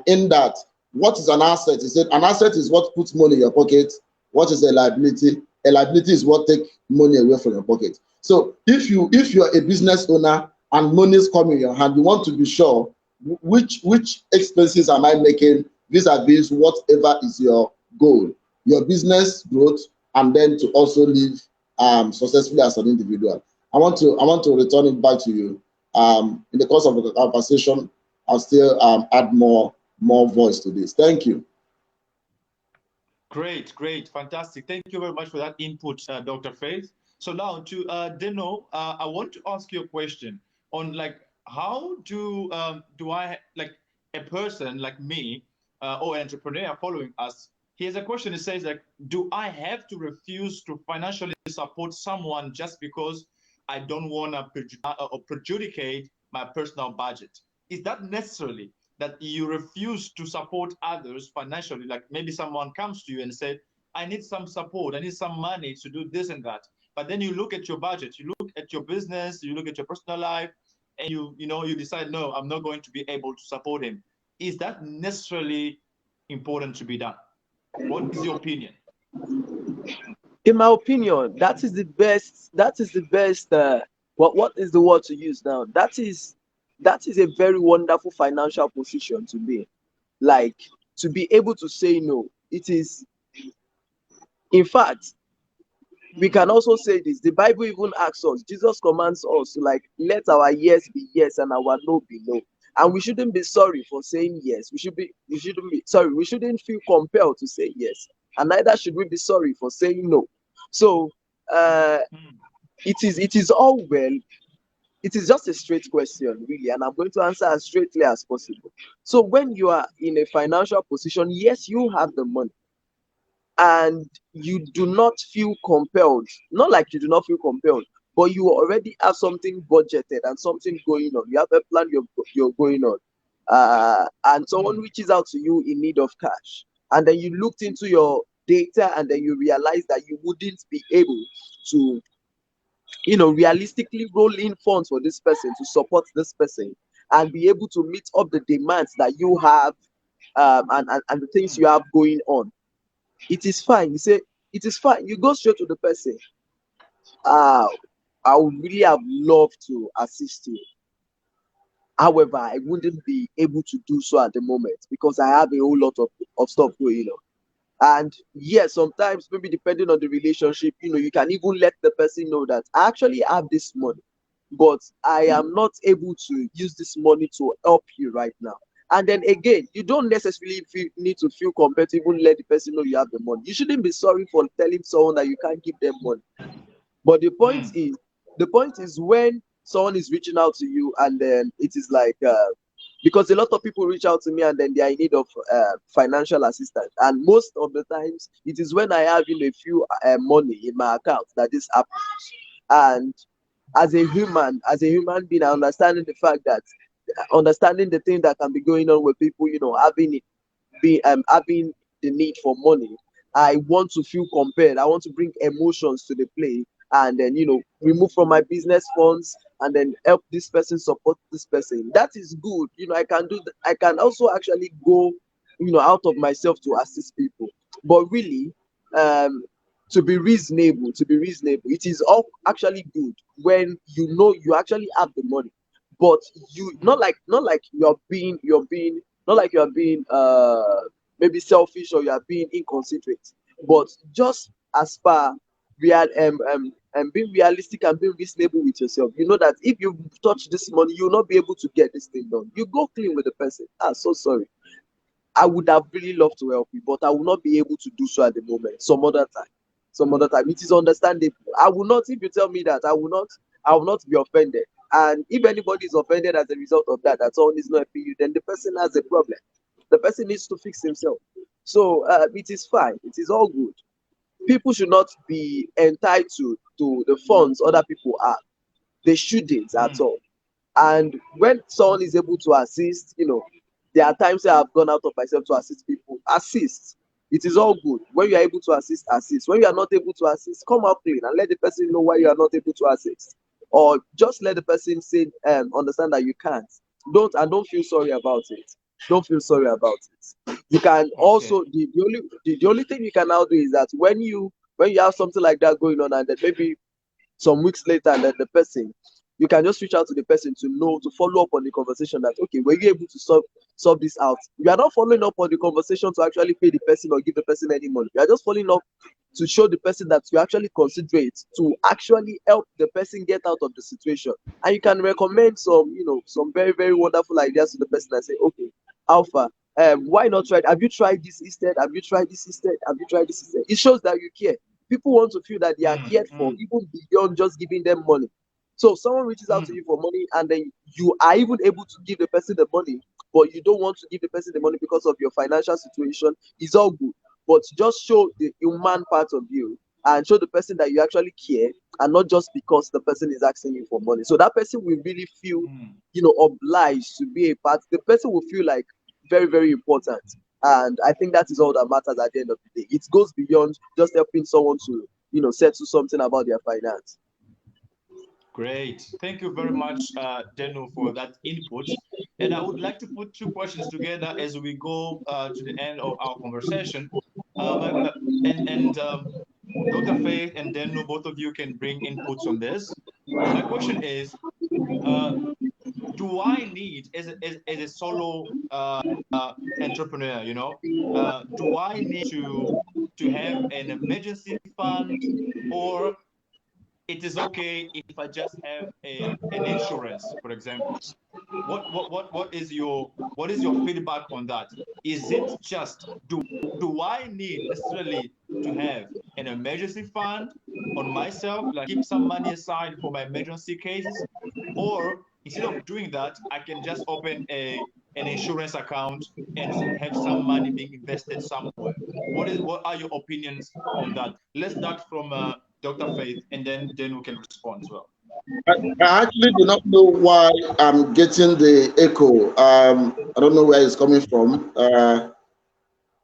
In that, what is an asset? He said an asset is what puts money in your pocket. What is a liability? A liability is what takes money away from your pocket. So if you are a business owner and money is coming in your hand, you want to be sure which expenses am I making vis-a-vis whatever is your goal, your business growth, and then to also live successfully as an individual. I want to return it back to you. In the course of the conversation, I'll still add more voice to this. Thank you. Great, fantastic. Thank you very much for that input, Dr. Faith. So now to Deno, I want to ask you a question on how do I, like a person like me or an entrepreneur following us. Here's a question. It says do I have to refuse to financially support someone just because I don't want to prejudicate my personal budget? Is that necessarily that you refuse to support others financially? Like maybe someone comes to you and said, I need some support, I need some money to do this and that. But then you look at your budget, you look at your business, you look at your personal life, and you decide, no, I'm not going to be able to support him. Is that necessarily important to be done? What is your opinion? In my opinion, that is the best. What is the word to use now? That is a very wonderful financial position to be. Like, to be able to say no. It is, in fact, we can also say this. The Bible even asks us, Jesus commands us to, like, let our yes be yes and our no be no. And we shouldn't be sorry for saying yes. We shouldn't be sorry. We shouldn't feel compelled to say yes. And neither should we be sorry for saying no. So it is all well. It is just a straight question, really, and I'm going to answer as straightly as possible. So when you are in a financial position, yes, you have the money, and you do not feel compelled. Not like you do not feel compelled, but you already have something budgeted and something going on. You have a plan you're going on, and someone reaches out to you in need of cash, and then you looked into your data, and then you realize that you wouldn't be able to, realistically roll in funds for this person to support this person and be able to meet up the demands that you have, and the things you have going on. It is fine. You say it is fine. You go straight to the person. I would really have loved to assist you. However, I wouldn't be able to do so at the moment because I have a whole lot of stuff going on. And yes, sometimes maybe depending on the relationship, you can even let the person know that I actually have this money, but I am not able to use this money to help you right now. And then again, you don't necessarily need to feel compelled to even let the person know you have the money. You shouldn't be sorry for telling someone that you can't give them money. But the point is when someone is reaching out to you, and then it is like because a lot of people reach out to me and then they are in need of financial assistance, and most of the times it is when I have a few money in my account that this happens. And as a human being, I understanding the fact that understanding the thing that can be going on with people, having the need for money, I want to feel compelled. I want to bring emotions to the play, and then remove from my business funds and then help this person, support this person. That is good. I can do that. I can also actually go out of myself to assist people. But really, um to be reasonable, it is all actually good when you actually have the money, but you not like you are being maybe selfish, or you are being inconsiderate, but just as far being realistic and being reasonable with yourself. You know that if you touch this money, you will not be able to get this thing done. You go clean with the person. So sorry, I would have really loved to help you, but I will not be able to do so at the moment. Some other time it is understandable. I will not. If you tell me that, I will not be offended. And if anybody is offended as a result of that someone is not helping you, then the person has a problem. The person needs to fix himself. So it is fine. It is all good. People should not be entitled to the funds other people have. They shouldn't at all. And when someone is able to assist, there are times I have gone out of myself to assist people. Assist. It is all good. When you are able to assist, assist. When you are not able to assist, come out clean and let the person know why you are not able to assist. Or just let the person say, understand that you can't. Don't feel sorry about it. Don't feel sorry about it. You can also the only thing you can now do is that when you have something like that going on, and then maybe some weeks later, and then you can just reach out to the person to follow up on the conversation, that okay, were you able to solve this out? You are not following up on the conversation to actually pay the person or give the person any money. You are just following up to show the person that you actually considerate to actually help the person get out of the situation. And you can recommend some very, very wonderful ideas to the person and say, okay, Alpha, why not try? Have you tried this instead? Have you tried this instead? Have you tried this instead? It shows that you care. People want to feel that they are cared for, even beyond just giving them money. So if someone reaches out to you for money, and then you are even able to give the person the money, but you don't want to give the person the money because of your financial situation, it's all good. But just show the human part of you, and show the person that you actually care, and not just because the person is asking you for money. So that person will really feel, obliged to be a part. The person will feel like very, very important. And I think that is all that matters at the end of the day. It goes beyond just helping someone to, settle something about their finance. Great. Thank you very much, Denu, for that input. And I would like to put two questions together as we go to the end of our conversation. And Dr. Faith and Denu, both of you can bring inputs on this. My question is, uh, do I need, as a solo entrepreneur, do I need to have an emergency fund, or it is okay if I just have an insurance, for example? What is your feedback on that? Is it just do I need necessarily to have an emergency fund on myself, like keep some money aside for my emergency cases, or instead of doing that, I can just open an insurance account and have some money being invested somewhere? What are your opinions on that? Let's start from Dr. Faith, and then we can respond as well. I actually do not know why I'm getting the echo. I don't know where it's coming from.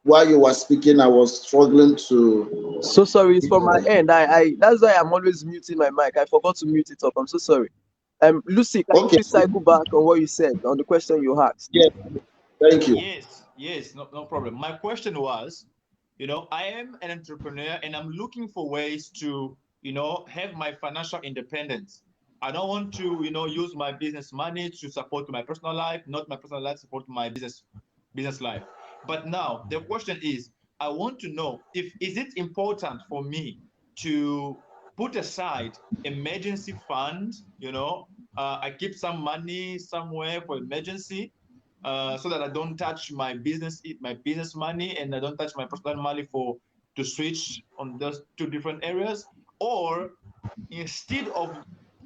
While you were speaking, I was struggling to. So sorry, it's from my end. I That's why I'm always muting my mic. I forgot to mute it up. I'm so sorry. Lucy, can you Okay, please cycle back on what you said on the question you asked? yes, thank you. Yes, no problem. My question was, I am an entrepreneur and I'm looking for ways to, have my financial independence. I don't want to, use my business money to support my personal life, not my personal life support my business life. But now the question is, I want to know if is it important for me to put aside emergency fund, I keep some money somewhere for emergency, so that I don't touch my business money, and I don't touch my personal money to switch on those two different areas. Or instead of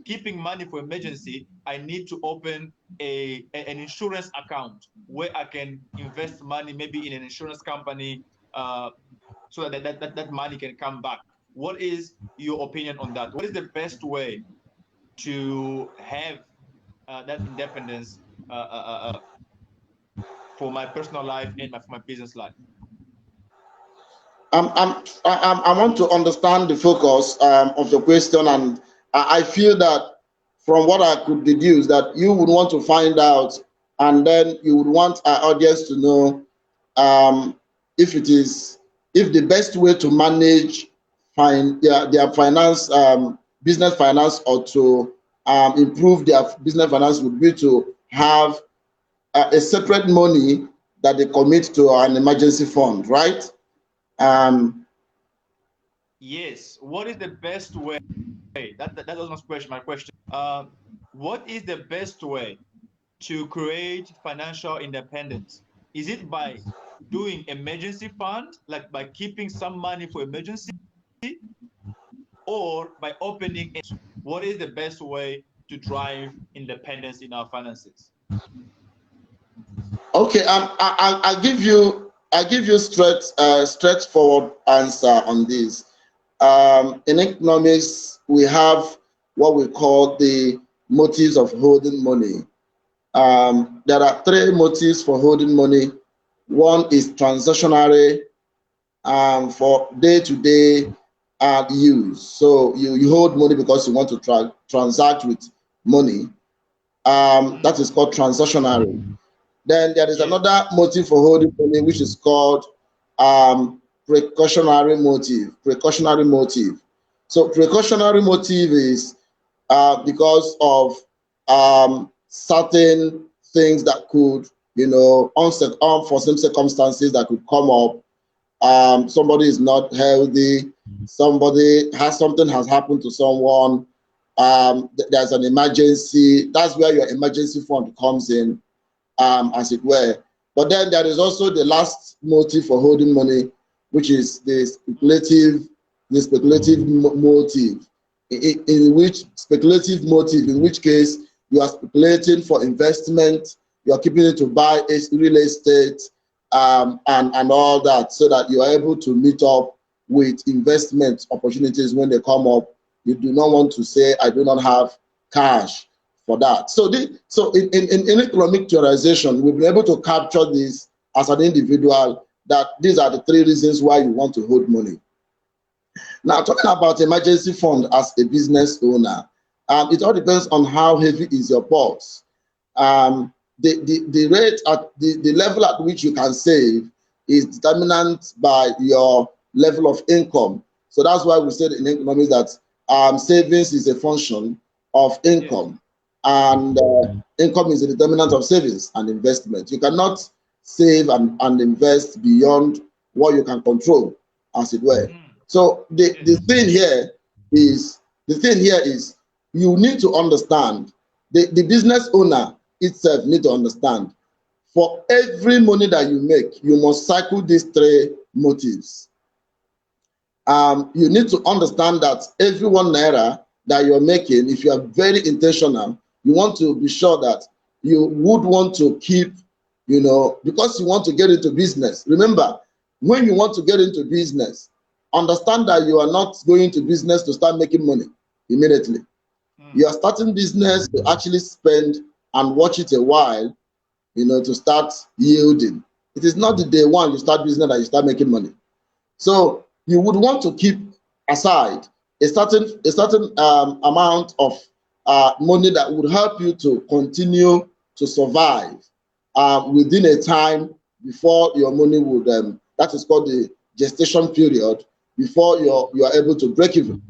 keeping money for emergency, I need to open an insurance account where I can invest money maybe in an insurance company, so that money can come back. What is your opinion on that? What is the best way to have that independence, for my personal life and for my business life? I want to understand the focus of the question, and I feel that from what I could deduce, that you would want to find out, and then you would want our audience to know um, if the best way to manage their finance, business finance, or to improve their business finance would be to have a separate money that they commit to an emergency fund, right? Um, Yes. What is the best way? That was my question. What is the best way to create financial independence? Is it by doing emergency fund, like by keeping some money for emergency, or by opening it? What is the best way to drive independence in our finances? okay, I give you straightforward answer on this. In economics, we have what we call the motives of holding money. There are three motives for holding money. One is transactionary, for day-to-day use. So you hold money because you want to transact with money. That is called transactionary. Then there is Yes. another motive for holding money, which is called precautionary motive. Precautionary motive. So precautionary motive is because of certain things that could, unforeseen circumstances that could come up. Somebody is not healthy. Something has happened to someone. There's an emergency. That's where your emergency fund comes in, as it were. But then there is also the last motive for holding money, which is the speculative motive, in which case you are speculating for investment, you are keeping it to buy real estate, and all that, so that you are able to meet up with investment opportunities when they come up. You do not want to say, I do not have cash for that. So in economic theorization, we've been able to capture this as an individual, that these are the three reasons why you want to hold money. Now, talking about emergency fund as a business owner, it all depends on how heavy is your pulse. The rate at the level at which you can save is determined by your level of income. So that's why we said in economics that savings is a function of income, and income is a determinant of savings and investment. You cannot save and invest beyond what you can control, as it were. So the thing here is you need to understand, the business owner itself need to understand, for every money that you make, you must cycle these three motives. You need to understand that every 1 naira that you're making, if you are very intentional, you want to be sure that you would want to keep, because you want to get into business. Remember, when you want to get into business, understand that you are not going to business to start making money immediately. You are starting business to actually spend and watch it a while, to start yielding. It is not the day one you start business that you start making money. So you would want to keep aside a certain amount of money that would help you to continue to survive within a time before your money would. That is called gestation period before you are able to break even.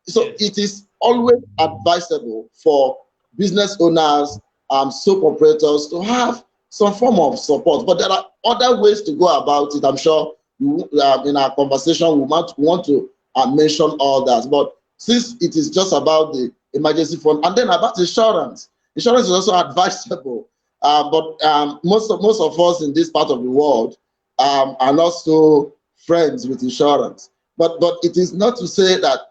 So it is always advisable for business owners, sole operators to have some form of support. But there are other ways to go about it. I'm sure in our conversation we might want to mention all that. But since it is just about the emergency fund and then about insurance, insurance is also advisable. But most of us in this part of the world are not so friends with insurance. But it is not to say that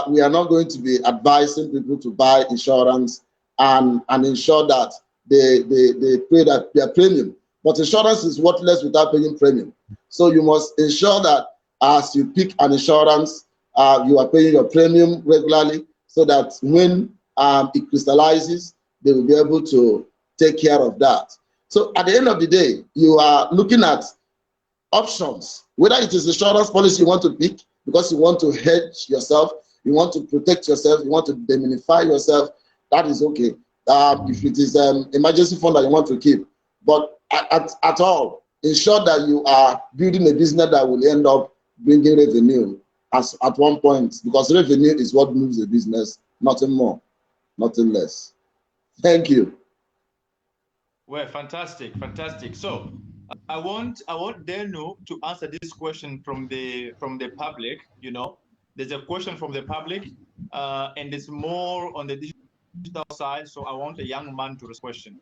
we are not going to be advising people to buy insurance and ensure that they pay their premium. But insurance is worthless without paying premium. So you must ensure that as you pick an insurance, you are paying your premium regularly so that when it crystallizes, they will be able to take care of that. So at the end of the day, you are looking at options, whether it is insurance policy you want to pick because you want to hedge yourself, you want to protect yourself, you want to indemnify yourself, that is okay. If it is an emergency fund that you want to keep, but at all, ensure that you are building a business that will end up bringing revenue at one point, because revenue is what moves the business, nothing more, nothing less. Thank you. Well, fantastic. So I want Denu to answer this question from the public. You know, there's a question from the public, and it's more on the digital side. So I want a young man to respond. Question,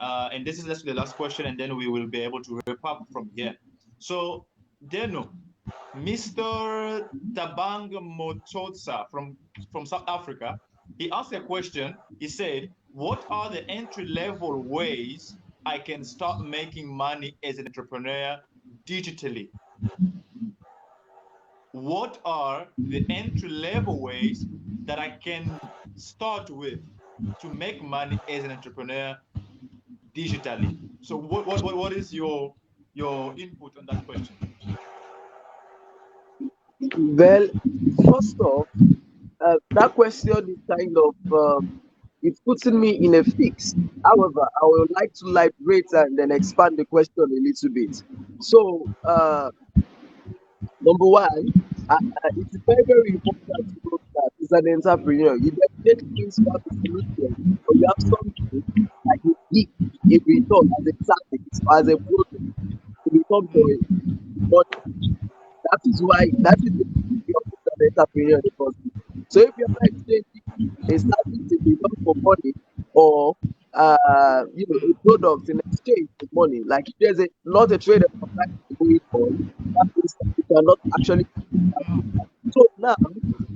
and this is just the last question, and then we will be able to wrap up from here. So Denu, Mr. Tabang Mototsa from South Africa, he asked a question. He said, what are the entry-level ways I can start making money as an entrepreneur digitally? What are the entry-level ways that I can start with to make money as an entrepreneur digitally? So what is your input on that question? Well, first off, that question is kind of it's putting me in a fix. However, I would like to elaborate and then expand the question a little bit. So, number one, it is very, very important to know that as an entrepreneur, you definitely need to have a solution, or you have something that you give a return as a service or as a product to become for it. But that is the beauty of an entrepreneur in the first place. So if you're not exchanging a service in return for money, or a product in exchange for money, like if there's not a trade going on, that means that you cannot actually. So now,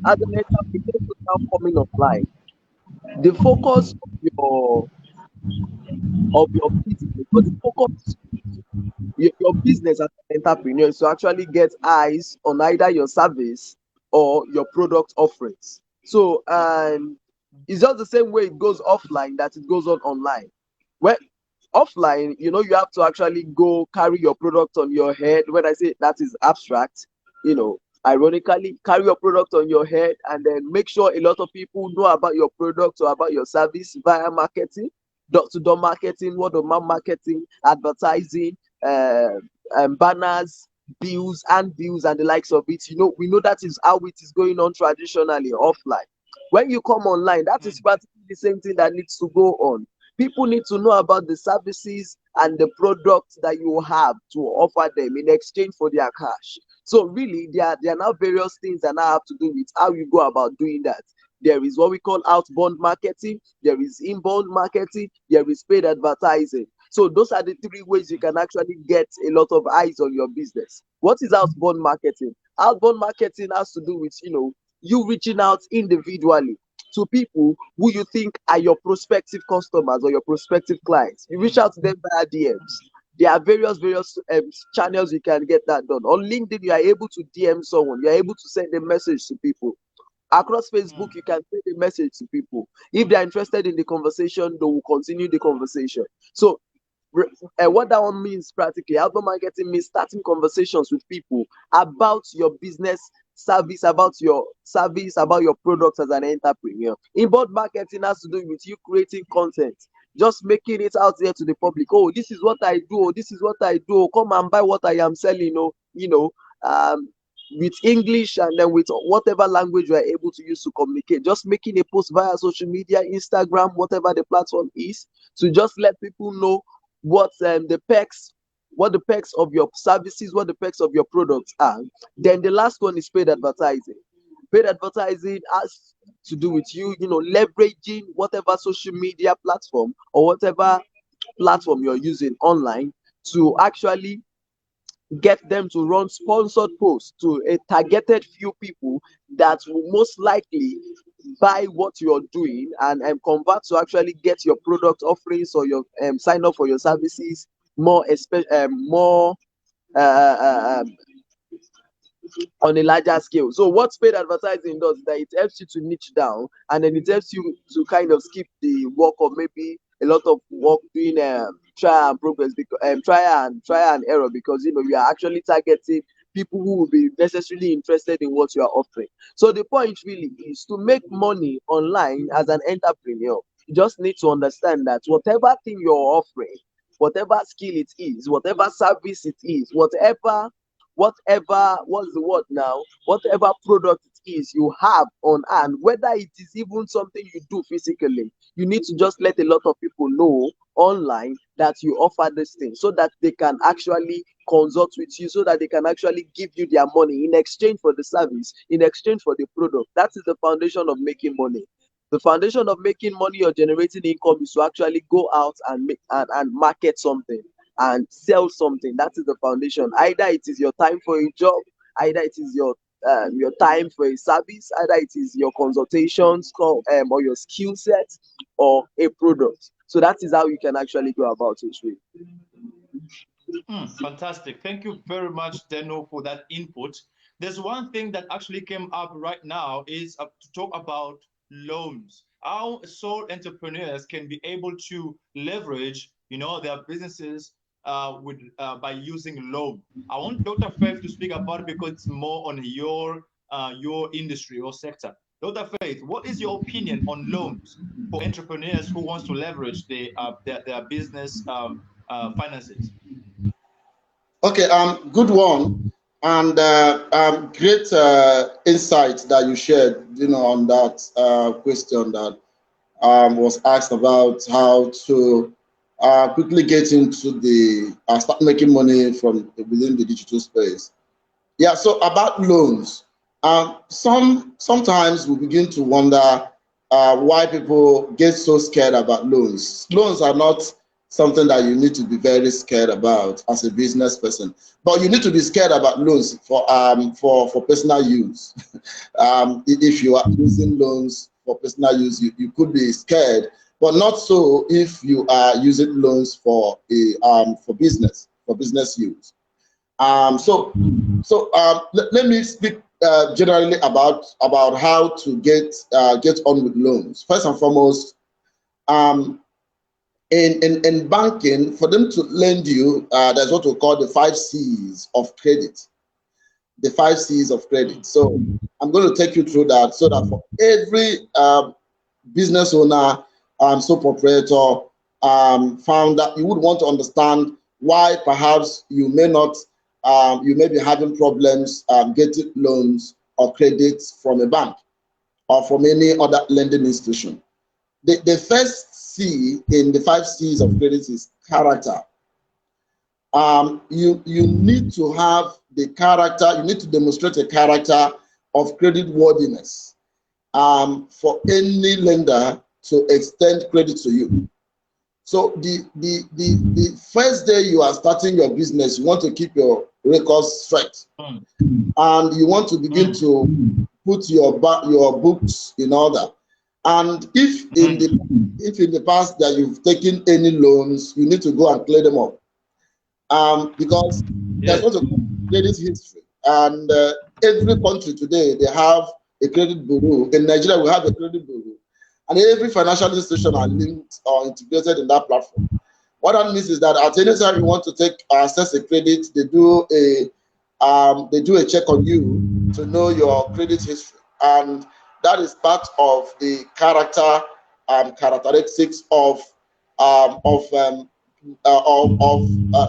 as an entrepreneur now coming online, the focus of your business, or the focus your business as an entrepreneur is to actually get eyes on either your service or your product offerings. So, and it's just the same way it goes offline that it goes on online. Well, offline, you have to actually go carry your product on your head. When I say that is abstract, ironically, carry your product on your head and then make sure a lot of people know about your product or about your service via marketing, door-to-door marketing, word-of-mouth marketing, advertising, banners, bills, and bills, and the likes of it. We know that is how it is going on traditionally offline. When you come online, that is practically the same thing that needs to go on. People need to know about the services and the products that you have to offer them in exchange for their cash. So really, there are now various things that now have to do with how you go about doing that. There is what we call outbound marketing, there is inbound marketing, there is paid advertising. So those are the three ways you can actually get a lot of eyes on your business. What is outbound marketing? Outbound marketing has to do with, you reaching out individually to people who you think are your prospective customers or your prospective clients. You reach out to them via DMs. There are various channels you can get that done. On LinkedIn, you are able to DM someone. You are able to send a message to people. Across Facebook, you can send a message to people. If they are interested in the conversation, they will continue the conversation. So what that one means practically, outbound marketing means starting conversations with people about your business service, about your products as an entrepreneur. Inbound marketing has to do with you creating content, just making it out there to the public. Oh, this is what I do. Oh, this is what I do. Oh, come and buy what I am selling. with English, and then with whatever language you are able to use to communicate. Just making a post via social media, Instagram, whatever the platform is, to just let people know what the perks, what the perks of your services, what the perks of your products are. Then the last one is paid advertising. Paid advertising has to do with you, leveraging whatever social media platform or whatever platform you're using online to actually get them to run sponsored posts to a targeted few people that will most likely buy what you're doing and convert to actually get your product offerings or your sign up for your services more, more uh, uh, um, on a larger scale. So what paid advertising does is that it helps you to niche down, and then it helps you to kind of skip the work of maybe a lot of work doing try and progress, because try and error, because you are actually targeting people who will be necessarily interested in what you are offering. So the point really is to make money online as an entrepreneur. You just need to understand that whatever thing you're offering, whatever skill it is, whatever service it is, whatever, what's the word now, whatever product it is you have on hand, whether it is even something you do physically, you need to just let a lot of people know online that you offer this thing, so that they can actually consult with you, so that they can actually give you their money in exchange for the service, in exchange for the product. That is the foundation of making money. The foundation of making money or generating income is to actually go out and make and market something and sell something. That is the foundation. Either it is your time for a job, either it is your time for a service, either it is your consultations or your skill set or a product. So that is how you can actually go about it. Really. Fantastic. Thank you very much, Deno, for that input. There's one thing that actually came up right now is to talk about loans. How sole entrepreneurs can be able to leverage, their businesses by using loan. I want Dr. Faith to speak about it because it's more on your industry or sector. Dr. Faith, what is your opinion on loans for entrepreneurs who wants to leverage their business finances? Okay, good one, and great insight that you shared, on that question that was asked about how to quickly get into the start making money from within the digital space. Yeah, so about loans, sometimes we begin to wonder why people get so scared about loans. Loans are not something that you need to be very scared about as a business person, but you need to be scared about loans for personal use. If you are using loans for personal use, you could be scared, but not so if you are using loans for business use. Let me speak generally about how to get on with loans. First and foremost, in banking, for them to lend you, there's what we call the 5 C's of credit. The 5 C's of credit. So I'm going to take you through that, so that for every business owner, sole proprietor, founder, you would want to understand why perhaps you may not, you may be having problems getting loans or credits from a bank or from any other lending institution. The first C in the 5 C's of credit is character. You need to have the character, you need to demonstrate a character of credit worthiness for any lender to extend credit to you. So the first day you are starting your business, you want to keep your records straight, and you want to begin to put your books in order. And if in the past that you've taken any loans, you need to go and clear them up, because there's what we call credit history. And every country today, they have a credit bureau. In Nigeria, we have a credit bureau. And every financial institution are linked or integrated in that platform. What that means is that at any time you want to access a credit, they do a check on you to know your credit history, and that is part of the characteristics of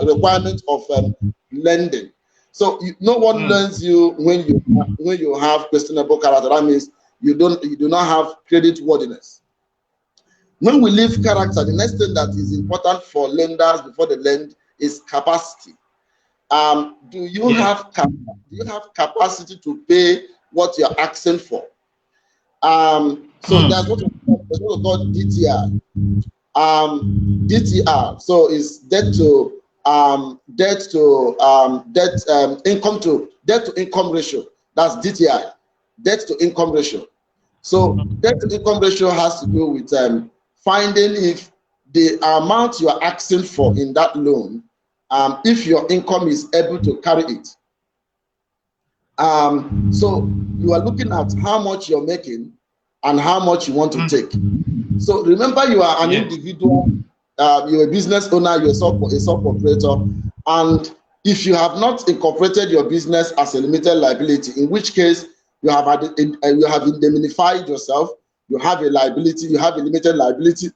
requirement of lending. So no one learns you when you have questionable character. That means you do not have credit worthiness. When we leave character, the next thing that is important for lenders before they lend is capacity. Do you have capacity to pay what you're asking for? So that's what we call DTR. DTR. So it's debt to income ratio. That's DTI, debt to income ratio. So debt to income ratio has to do with finding if the amount you are asking for in that loan, if your income is able to carry it. So you are looking at how much you're making and how much you want to take. So remember, you are an individual, you're a business owner, you're a sole proprietor, and if you have not incorporated your business as a limited liability, in which case you have indemnified yourself, you have a liability, you have a limited liability.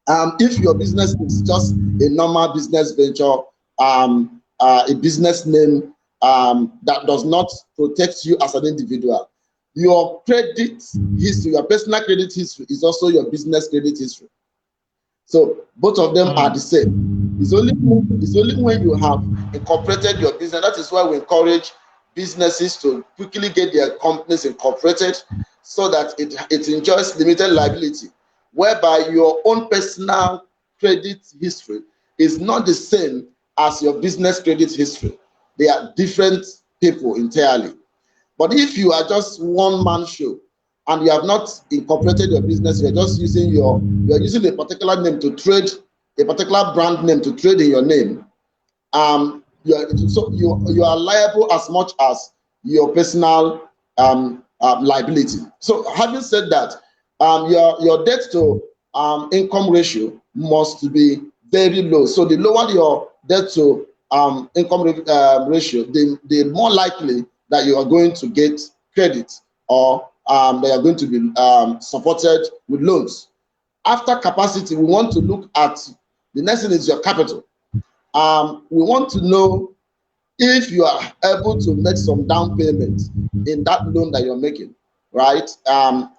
If your business is just a normal business venture, a business name that does not protect you as an individual, your credit history, your personal credit history is also your business credit history. So both of them are the same. It's only when you have incorporated your business. That is why we encourage businesses to quickly get their companies incorporated so that it enjoys limited liability, whereby your own personal credit history is not the same as your business credit history. They are different people entirely. But if you are just one-man show and you have not incorporated your business, you're just using using a particular name to trade, a particular brand name to trade in your name, you are liable as much as your personal liability. So having said that, your debt to income ratio must be very low. So the lower your debt to income ratio, the more likely that you are going to get credit or that you are going to be supported with loans. After capacity, we want to look at the next thing is your capital. We want to know if you are able to make some down payment in that loan that you're making, right?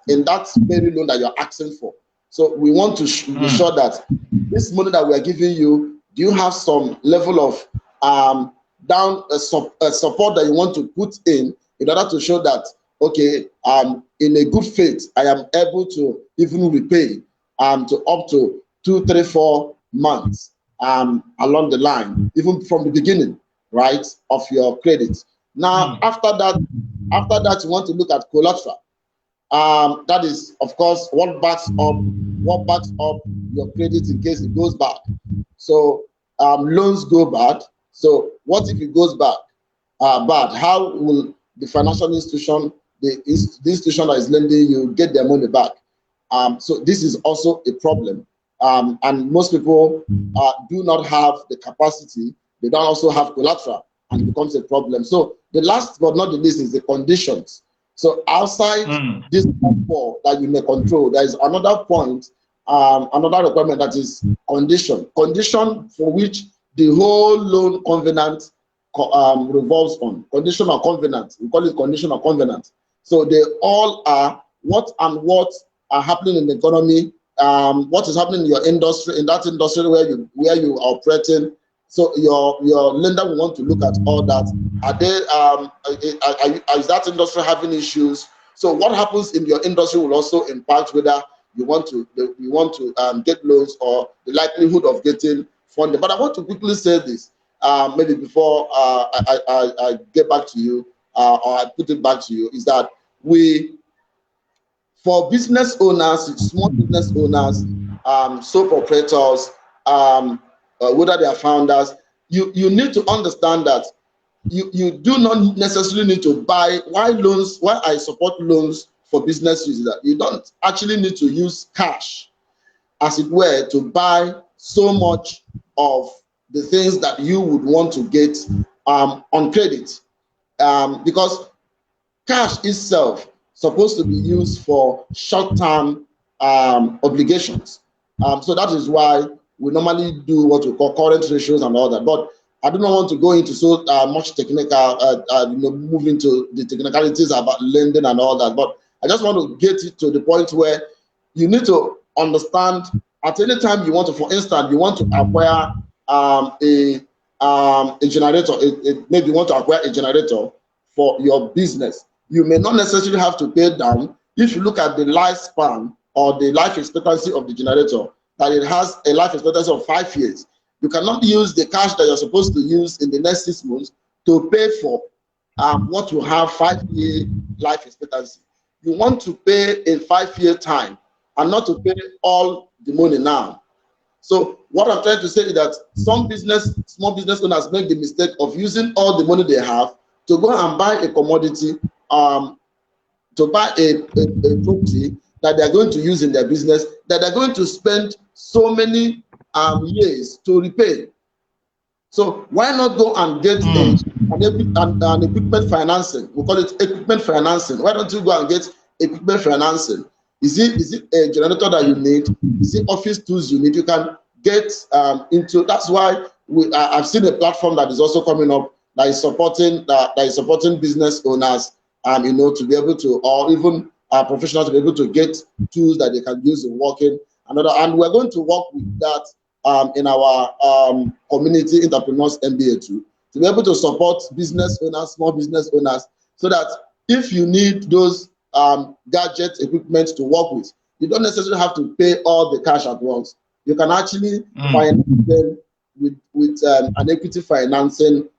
In that very loan that you're asking for. So we want to be sure that this money that we are giving you, do you have some level of support that you want to put in order to show that, okay, in a good faith, I am able to even repay to up to 2, 3, 4 months along the line, even from the beginning, right, of your credit. Now, after that, you want to look at collateral. That is, of course, what backs up your credit in case it goes bad. So loans go bad. So what if it goes bad? How will the financial institution, the institution that is lending you, get their money back? So this is also a problem. And most people do not have the capacity. They don't also have collateral, and it becomes a problem. So the last but not the least is the conditions. So outside this four that you may control, there is another point, another requirement, that is condition. Condition for which the whole loan covenant revolves on. Condition or covenant. We call it condition or covenant. So they all are what are happening in the economy, what is happening in your industry, in that industry where you are operating. So your lender will want to look at all that. Is that industry having issues? So what happens in your industry will also impact whether you want to get loans or the likelihood of getting funding. But I want to quickly say this, maybe before I get back to you or I put it back to you, is that for business owners, small business owners, sole proprietors, whether they are founders, you need to understand that you do not necessarily need to buy. Why I support loans for business use is that you don't actually need to use cash, as it were, to buy so much of the things that you would want to get on credit, because cash itself supposed to be used for short-term obligations. So that is why we normally do what we call current ratios and all that. But I do not want to go into so much technical, move into the technicalities about lending and all that, but I just want to get it to the point where you need to understand at any time you want to, for instance, you want to acquire a generator, maybe you want to acquire a generator for your business. You may not necessarily have to pay down. If you look at the lifespan or the life expectancy of the generator, that it has a life expectancy of 5 years. You cannot use the cash that you're supposed to use in the next 6 months to pay for what will have 5-year life expectancy. You want to pay in 5-year time and not to pay all the money now. So what I'm trying to say is that some small business owners make the mistake of using all the money they have to go and buy a commodity, to buy a property that they're going to use in their business, that they're going to spend so many years to repay. So why not go and get an equipment financing? We call it equipment financing. Why don't you go and get equipment financing? Is it a generator that you need? Is it office tools you need? You can get into. That's why I've seen a platform that is also coming up that is supporting business owners, to be able to, or even professionals to be able to get tools that they can use in working. And we're going to work with that in our community entrepreneurs MBA too, to be able to support business owners, small business owners, so that if you need those gadget equipment to work with, you don't necessarily have to pay all the cash at once. You can actually finance them with an equity financing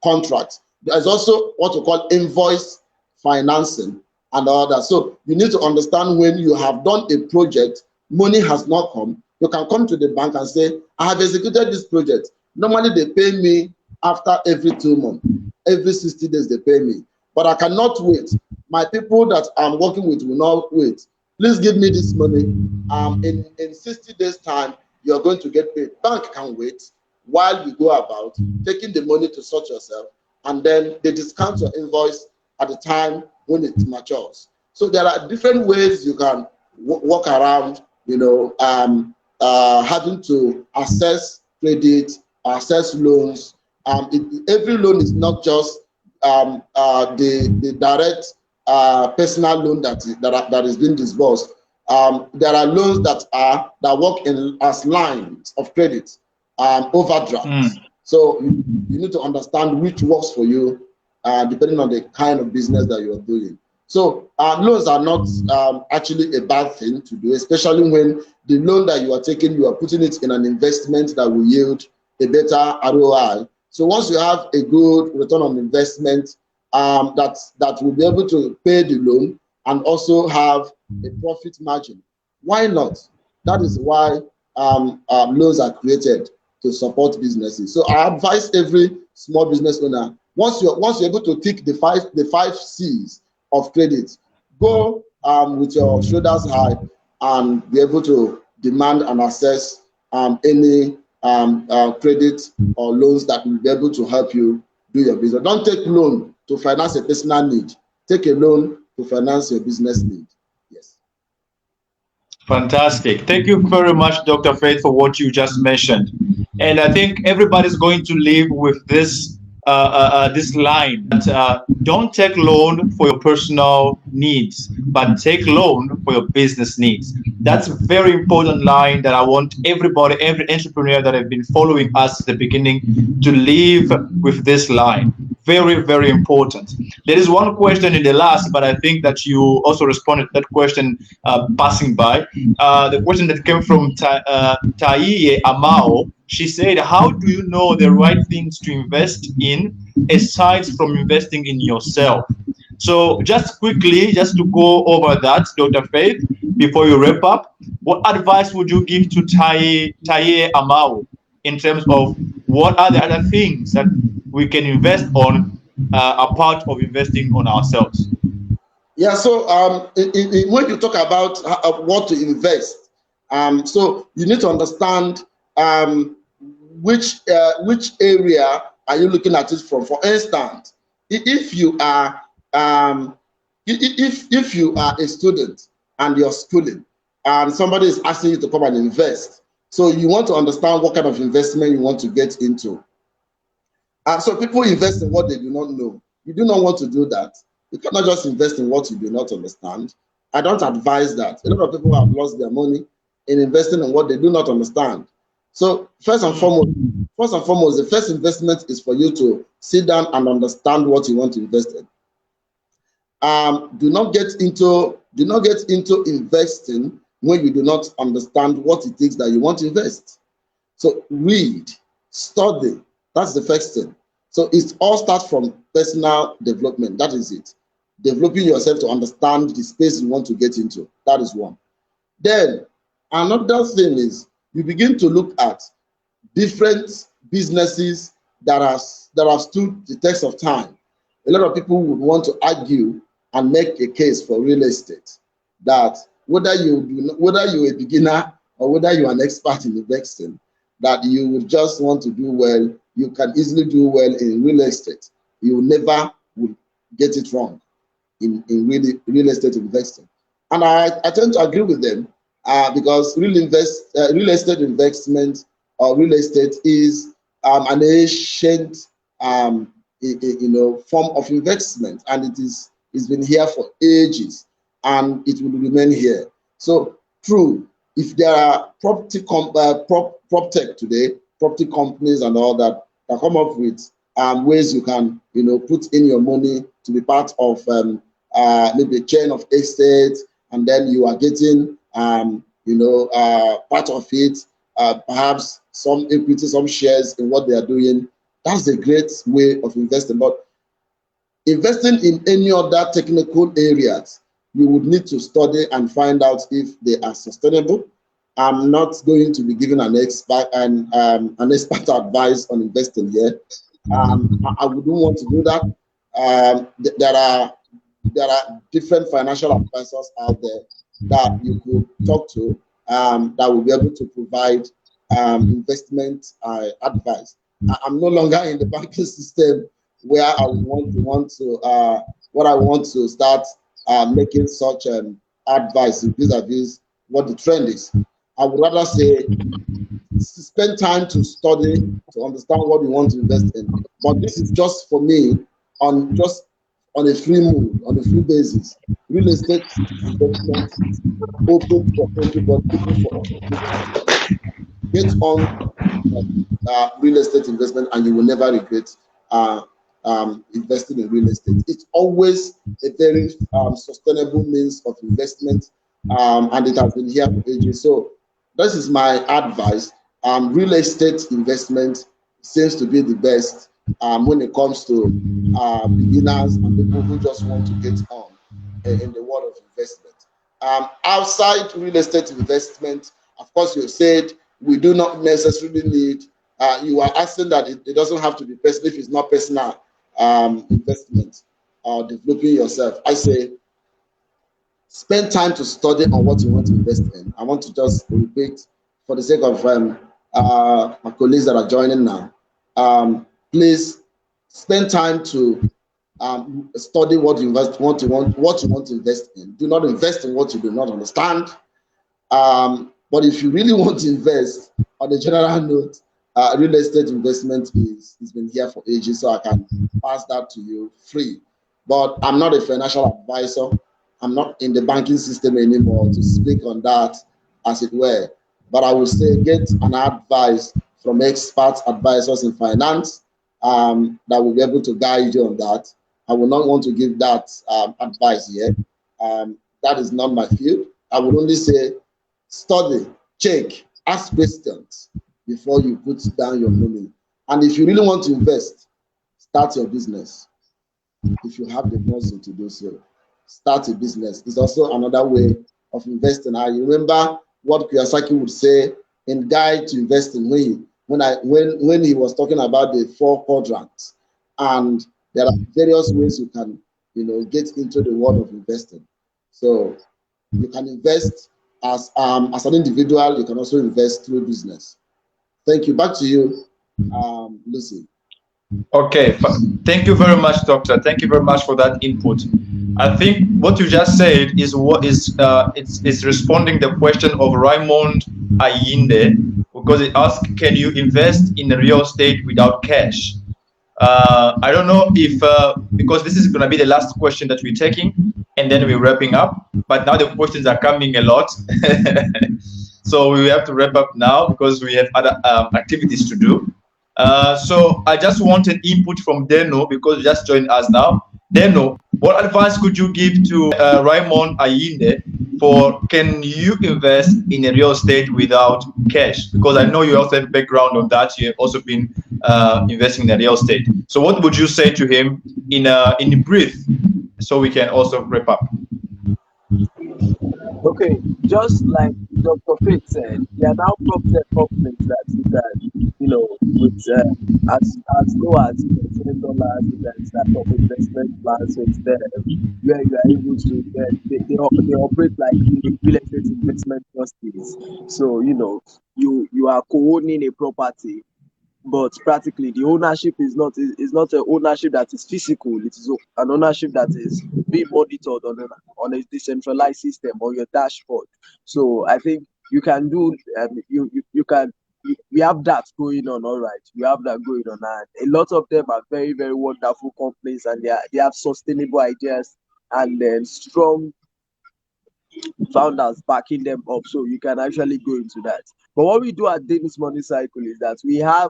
contract. There's also what we call invoice financing and all that. So you need to understand when you have done a project, money has not come, you can come to the bank and say, I have executed this project. Normally they pay me after every 2 months, every 60 days they pay me, but I cannot wait. My people that I'm working with will not wait. Please give me this money. In 60 days time, you're going to get paid. Bank can wait while you go about taking the money to sort yourself, and then they discount your invoice at the time when it matures. So there are different ways you can walk around, having to assess credit, assess loans. Every loan is not just the direct personal loan that is being disbursed. There are loans that work as lines of credit, overdrafts. So you need to understand which works for you, depending on the kind of business that you are doing. So loans are not actually a bad thing to do, especially when the loan that you are taking, you are putting it in an investment that will yield a better ROI. So once you have a good return on investment, that will be able to pay the loan and also have a profit margin, why not? That is why loans are created, to support businesses. So I advise every small business owner, once you're able to tick the five C's of credit, go with your shoulders high and be able to demand and access any credit or loans that will be able to help you do your business. Don't take loan to finance a personal need. Take a loan to finance your business need. Yes. Fantastic. Thank you very much, Dr. Faith, for what you just mentioned. And I think everybody's going to live with this this line that don't take loan for your personal needs, but take loan for your business needs. That's a very important line that I want everybody, every entrepreneur that have been following us at the beginning, to live with this line. Very, very important. There is one question in the last, but I think that you also responded to that question passing by. The question that came from Taiye Amao. She said, how do you know the right things to invest in aside from investing in yourself? So just quickly, just to go over that, Dr. Faith, before you wrap up, what advice would you give to Taiye Amao in terms of what are the other things that we can invest on apart of investing on ourselves? Yeah, so when you talk about what to invest, so you need to understand which area are you looking at it from. For instance, if you are if you are a student and you're schooling and somebody is asking you to come and invest, so you want to understand what kind of investment you want to get into. So people invest in what they do not know. You do not want to do that. You cannot just invest in what you do not understand. I don't advise that. A lot of people have lost their money in investing in what they do not understand. So first and foremost, the first investment is for you to sit down and understand what you want to invest in. Do not get into investing when you do not understand what it is that you want to invest. So read, study. That's the first thing. So it all starts from personal development. That is it. Developing yourself to understand the space you want to get into. That is one. Then another thing is you begin to look at different businesses that have stood the test of time. A lot of people would want to argue and make a case for real estate that whether you're a beginner or whether you're an expert in investing, that you would just want to do well. You can easily do well in real estate. You never will get it wrong in real estate investing. And I tend to agree with them because real estate investment or real estate is an ancient form of investment, and it's been here for ages, and it will remain here. So true, if there are prop tech today, property companies and all that come up with ways you can put in your money to be part of maybe a chain of estates, and then you are getting part of it, perhaps some equity, some shares in what they are doing. That's a great way of investing. But investing in any other technical areas, you would need to study and find out if they are sustainable. I'm not going to be giving an expert advice on investing here. I wouldn't want to do that. There are different financial advisors out there that you could talk to that will be able to provide investment advice. I'm no longer in the banking system where I want to start making such advice vis-a-vis what the trend is. I would rather say spend time to study to understand what you want to invest in. But this is just for me on a free move, on a free basis. Real estate investment open for everybody, open for opportunity. Get on real estate investment, and you will never regret investing in real estate. It's always a very sustainable means of investment, and it has been here for ages. So this is my advice. Real estate investment seems to be the best when it comes to beginners and people who just want to get on in the world of investment. Outside real estate investment, of course, you said we do not necessarily need. You are asking that it doesn't have to be personal if it's not personal investment or developing yourself. I say spend time to study on what you want to invest in. I want to just repeat for the sake of my colleagues that are joining now. Please spend time to study what you want to invest in. Do not invest in what you do not understand. But if you really want to invest, on a general note, real estate investment has been here for ages, so I can pass that to you free. But I'm not a financial advisor. I'm not in the banking system anymore to speak on that, as it were. But I will say get an advice from expert advisors in finance that will be able to guide you on that. I will not want to give that advice here. That is not my field. I would only say study, check, ask questions before you put down your money. And if you really want to invest, start your business. If you have the muscle to do so, start a business. It's also another way of investing. I remember what Kiyosaki would say in Guide to Investing when he was talking about the 4 quadrants. And there are various ways you can get into the world of investing. So you can invest as an individual. You can also invest through business. Thank you. Back to you, Lucy. Okay, thank you very much, Doctor. Thank you very much for that input. I think what you just said is what is it's responding the question of Raymond Ayinde, because it asked, can you invest in real estate without cash? I don't know if, because this is going to be the last question that we're taking, and then we're wrapping up. But now the questions are coming a lot. So we have to wrap up now because we have other activities to do. So I just want an input from Deno because you just joined us now. Deno, what advice could you give to Raymond Ayinde for can you invest in a real estate without cash? Because I know you also have a background on that. You have also been investing in real estate. So what would you say to him in brief so we can also wrap up? Okay, just like Dr. Faith said, there are now prop-tech companies that you can, with as low as $10, you can start up investment plans with them, where you are able to get, they operate like real estate investment trustees. So, you are co-owning a property, but practically the ownership is not an ownership that is physical. It is an ownership that is being monitored on a decentralized system on your dashboard. So I think you can do you can we have that going on. All right, we have that going on, and a lot of them are very, very wonderful companies, and they have sustainable ideas and then strong founders backing them up, so you can actually go into that. But what we do at Danish Money Cycle is that we have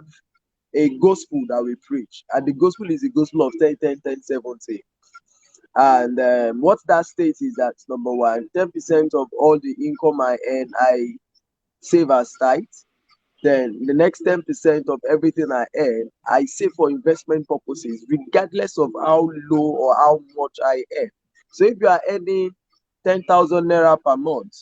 a gospel that we preach, and the gospel is the gospel of 10, 10, 10, 70. And what that states is that number one, 10% of all the income I earn, I save as tithe. Then the next 10% of everything I earn, I save for investment purposes, regardless of how low or how much I earn. So if you are earning 10,000 naira per month,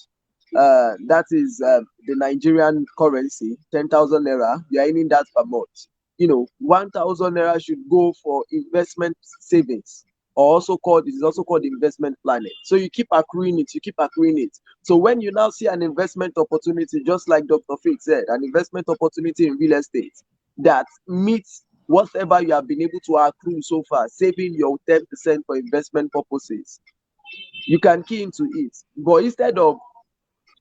that is the Nigerian currency, 10,000 naira, you are earning that per month. 1,000 naira should go for investment savings, or it is also called investment planning. So you keep accruing it. So when you now see an investment opportunity, just like Dr. Faith said, an investment opportunity in real estate that meets whatever you have been able to accrue so far, saving your 10% for investment purposes, you can key into it. But instead of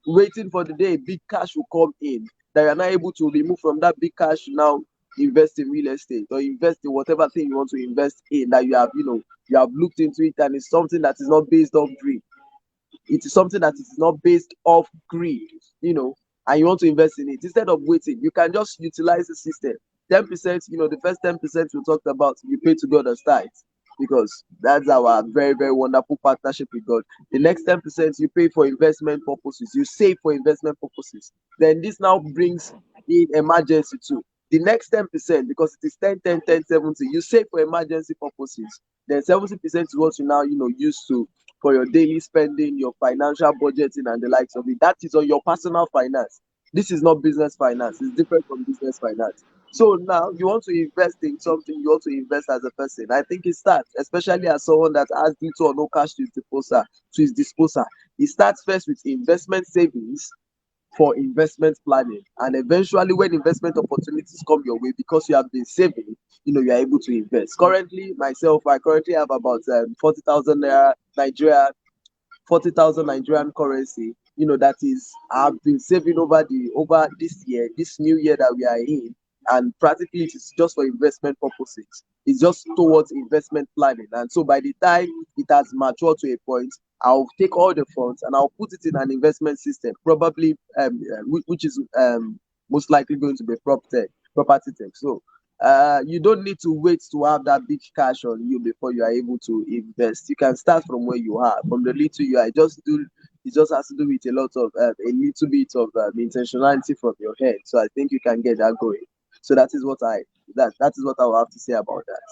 waiting for the day big cash will come in, that you're not able to remove from that big cash to now invest in real estate or invest in whatever thing you want to invest in, that you have looked into it, and it's something that is not based off greed. It is something that is not based off greed, and you want to invest in it. Instead of waiting, you can just utilize the system. 10%, the first 10% we talked about, you pay to God as tithe, because that's our very, very wonderful partnership with God. The next 10% you pay for investment purposes, you save for investment purposes. Then this now brings in emergency too. The next 10%, because it is 10, 10, 10, 70, you save for emergency purposes. Then 70% is what you now use for your daily spending, your financial budgeting, and the likes of it. That is on your personal finance. This is not business finance. It's different from business finance. So now you want to invest in something, you want to invest as a person. I think it starts, especially as someone that has little or no cash to his disposal. It starts first with investment savings for investment planning, and eventually when investment opportunities come your way, because you have been saving, you are able to invest. Currently, myself, I currently have about 40,000 Nigeria 40,000 Nigerian currency, that is, I've been saving over this year, this new year that we are in, and practically it is just for investment purposes. It's just towards investment planning. And so by the time it has matured to a point, I'll take all the funds and I'll put it in an investment system, probably which is most likely going to be property tech. So you don't need to wait to have that big cash on you before you are able to invest. You can start from where you are, from the little you are. It just has to do with a little bit of intentionality from your head. So I think you can get that going. So that is what I will have to say about that.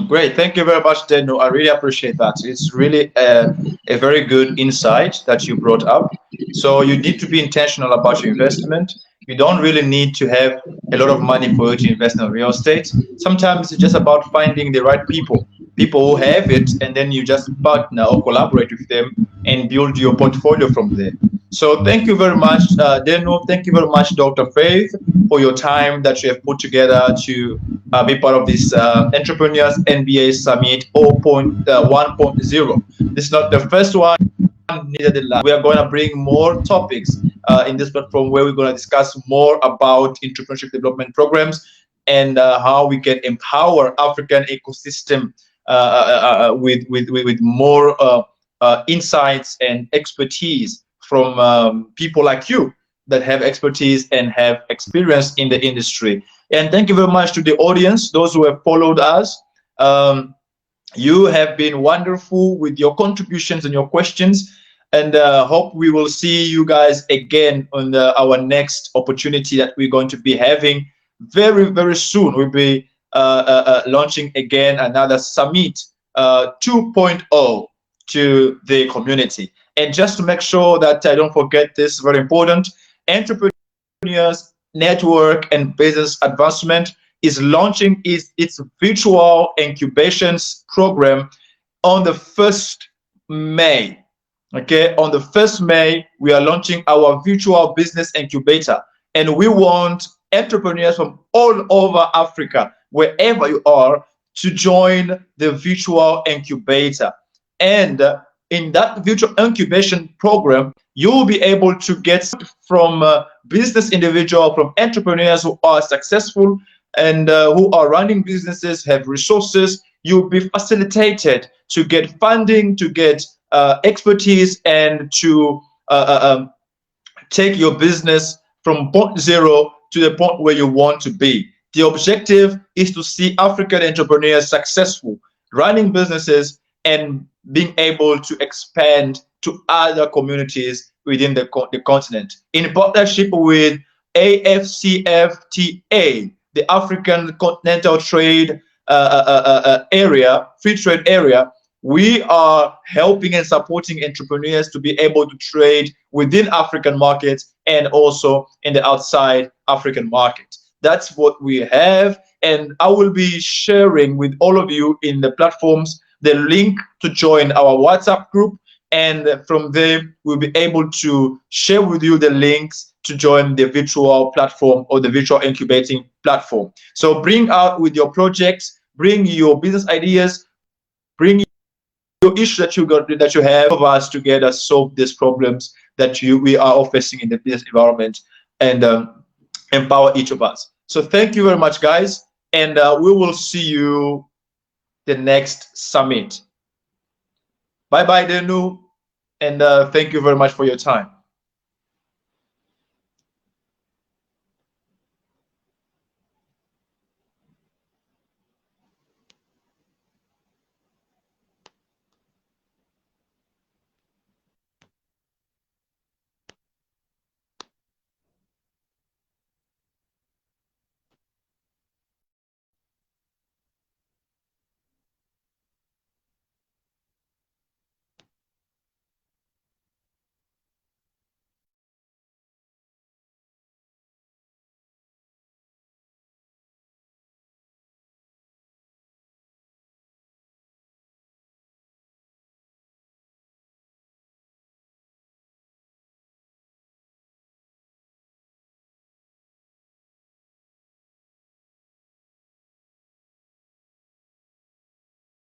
Great. Thank you very much, Deno. I really appreciate that. It's really a very good insight that you brought up. So you need to be intentional about your investment. You don't really need to have a lot of money for you to invest in real estate. Sometimes it's just about finding the right people who have it, and then you just partner or collaborate with them and build your portfolio from there. So thank you very much, Deno. Thank you very much, Dr. Faith, for your time that you have put together to be part of this Entrepreneurs NBA Summit 0.1.0. This is not the first one, neither the last. We are going to bring more topics in this platform where we're going to discuss more about entrepreneurship development programs, and how we can empower African ecosystem with more insights and expertise from people like you that have expertise and have experience in the industry. And thank you very much to the audience, those who have followed us. You have been wonderful with your contributions and your questions, and hope we will see you guys again on our next opportunity that we're going to be having very, very soon. We'll be launching again another summit 2.0 to the community. And just to make sure that I don't forget this, very important, Entrepreneurs Network and Business Advancement is launching its virtual incubations program on the 1st May. Okay, on the 1st May, we are launching our virtual business incubator, and we want entrepreneurs from all over Africa, wherever you are, to join the virtual incubator. And in that virtual incubation program, you will be able to get from business individuals, from entrepreneurs who are successful and who are running businesses, have resources. You'll be facilitated to get funding, to get expertise, and to take your business from point zero to the point where you want to be. The objective is to see African entrepreneurs successful, running businesses, and being able to expand to other communities within the continent. In partnership with AFCFTA, the African Continental Trade Area, Free Trade Area, we are helping and supporting entrepreneurs to be able to trade within African markets and also in the outside African market. That's what we have, and I will be sharing with all of you in the platforms the link to join our WhatsApp group, and from there we'll be able to share with you the links to join the virtual platform or the virtual incubating platform. So bring out with your projects, bring your business ideas, bring your issue that you have of us together, solve these problems that we are all facing in the business environment, and empower each of us. So thank you very much, guys, and we will see you the next summit. Bye bye, Denu, and thank you very much for your time.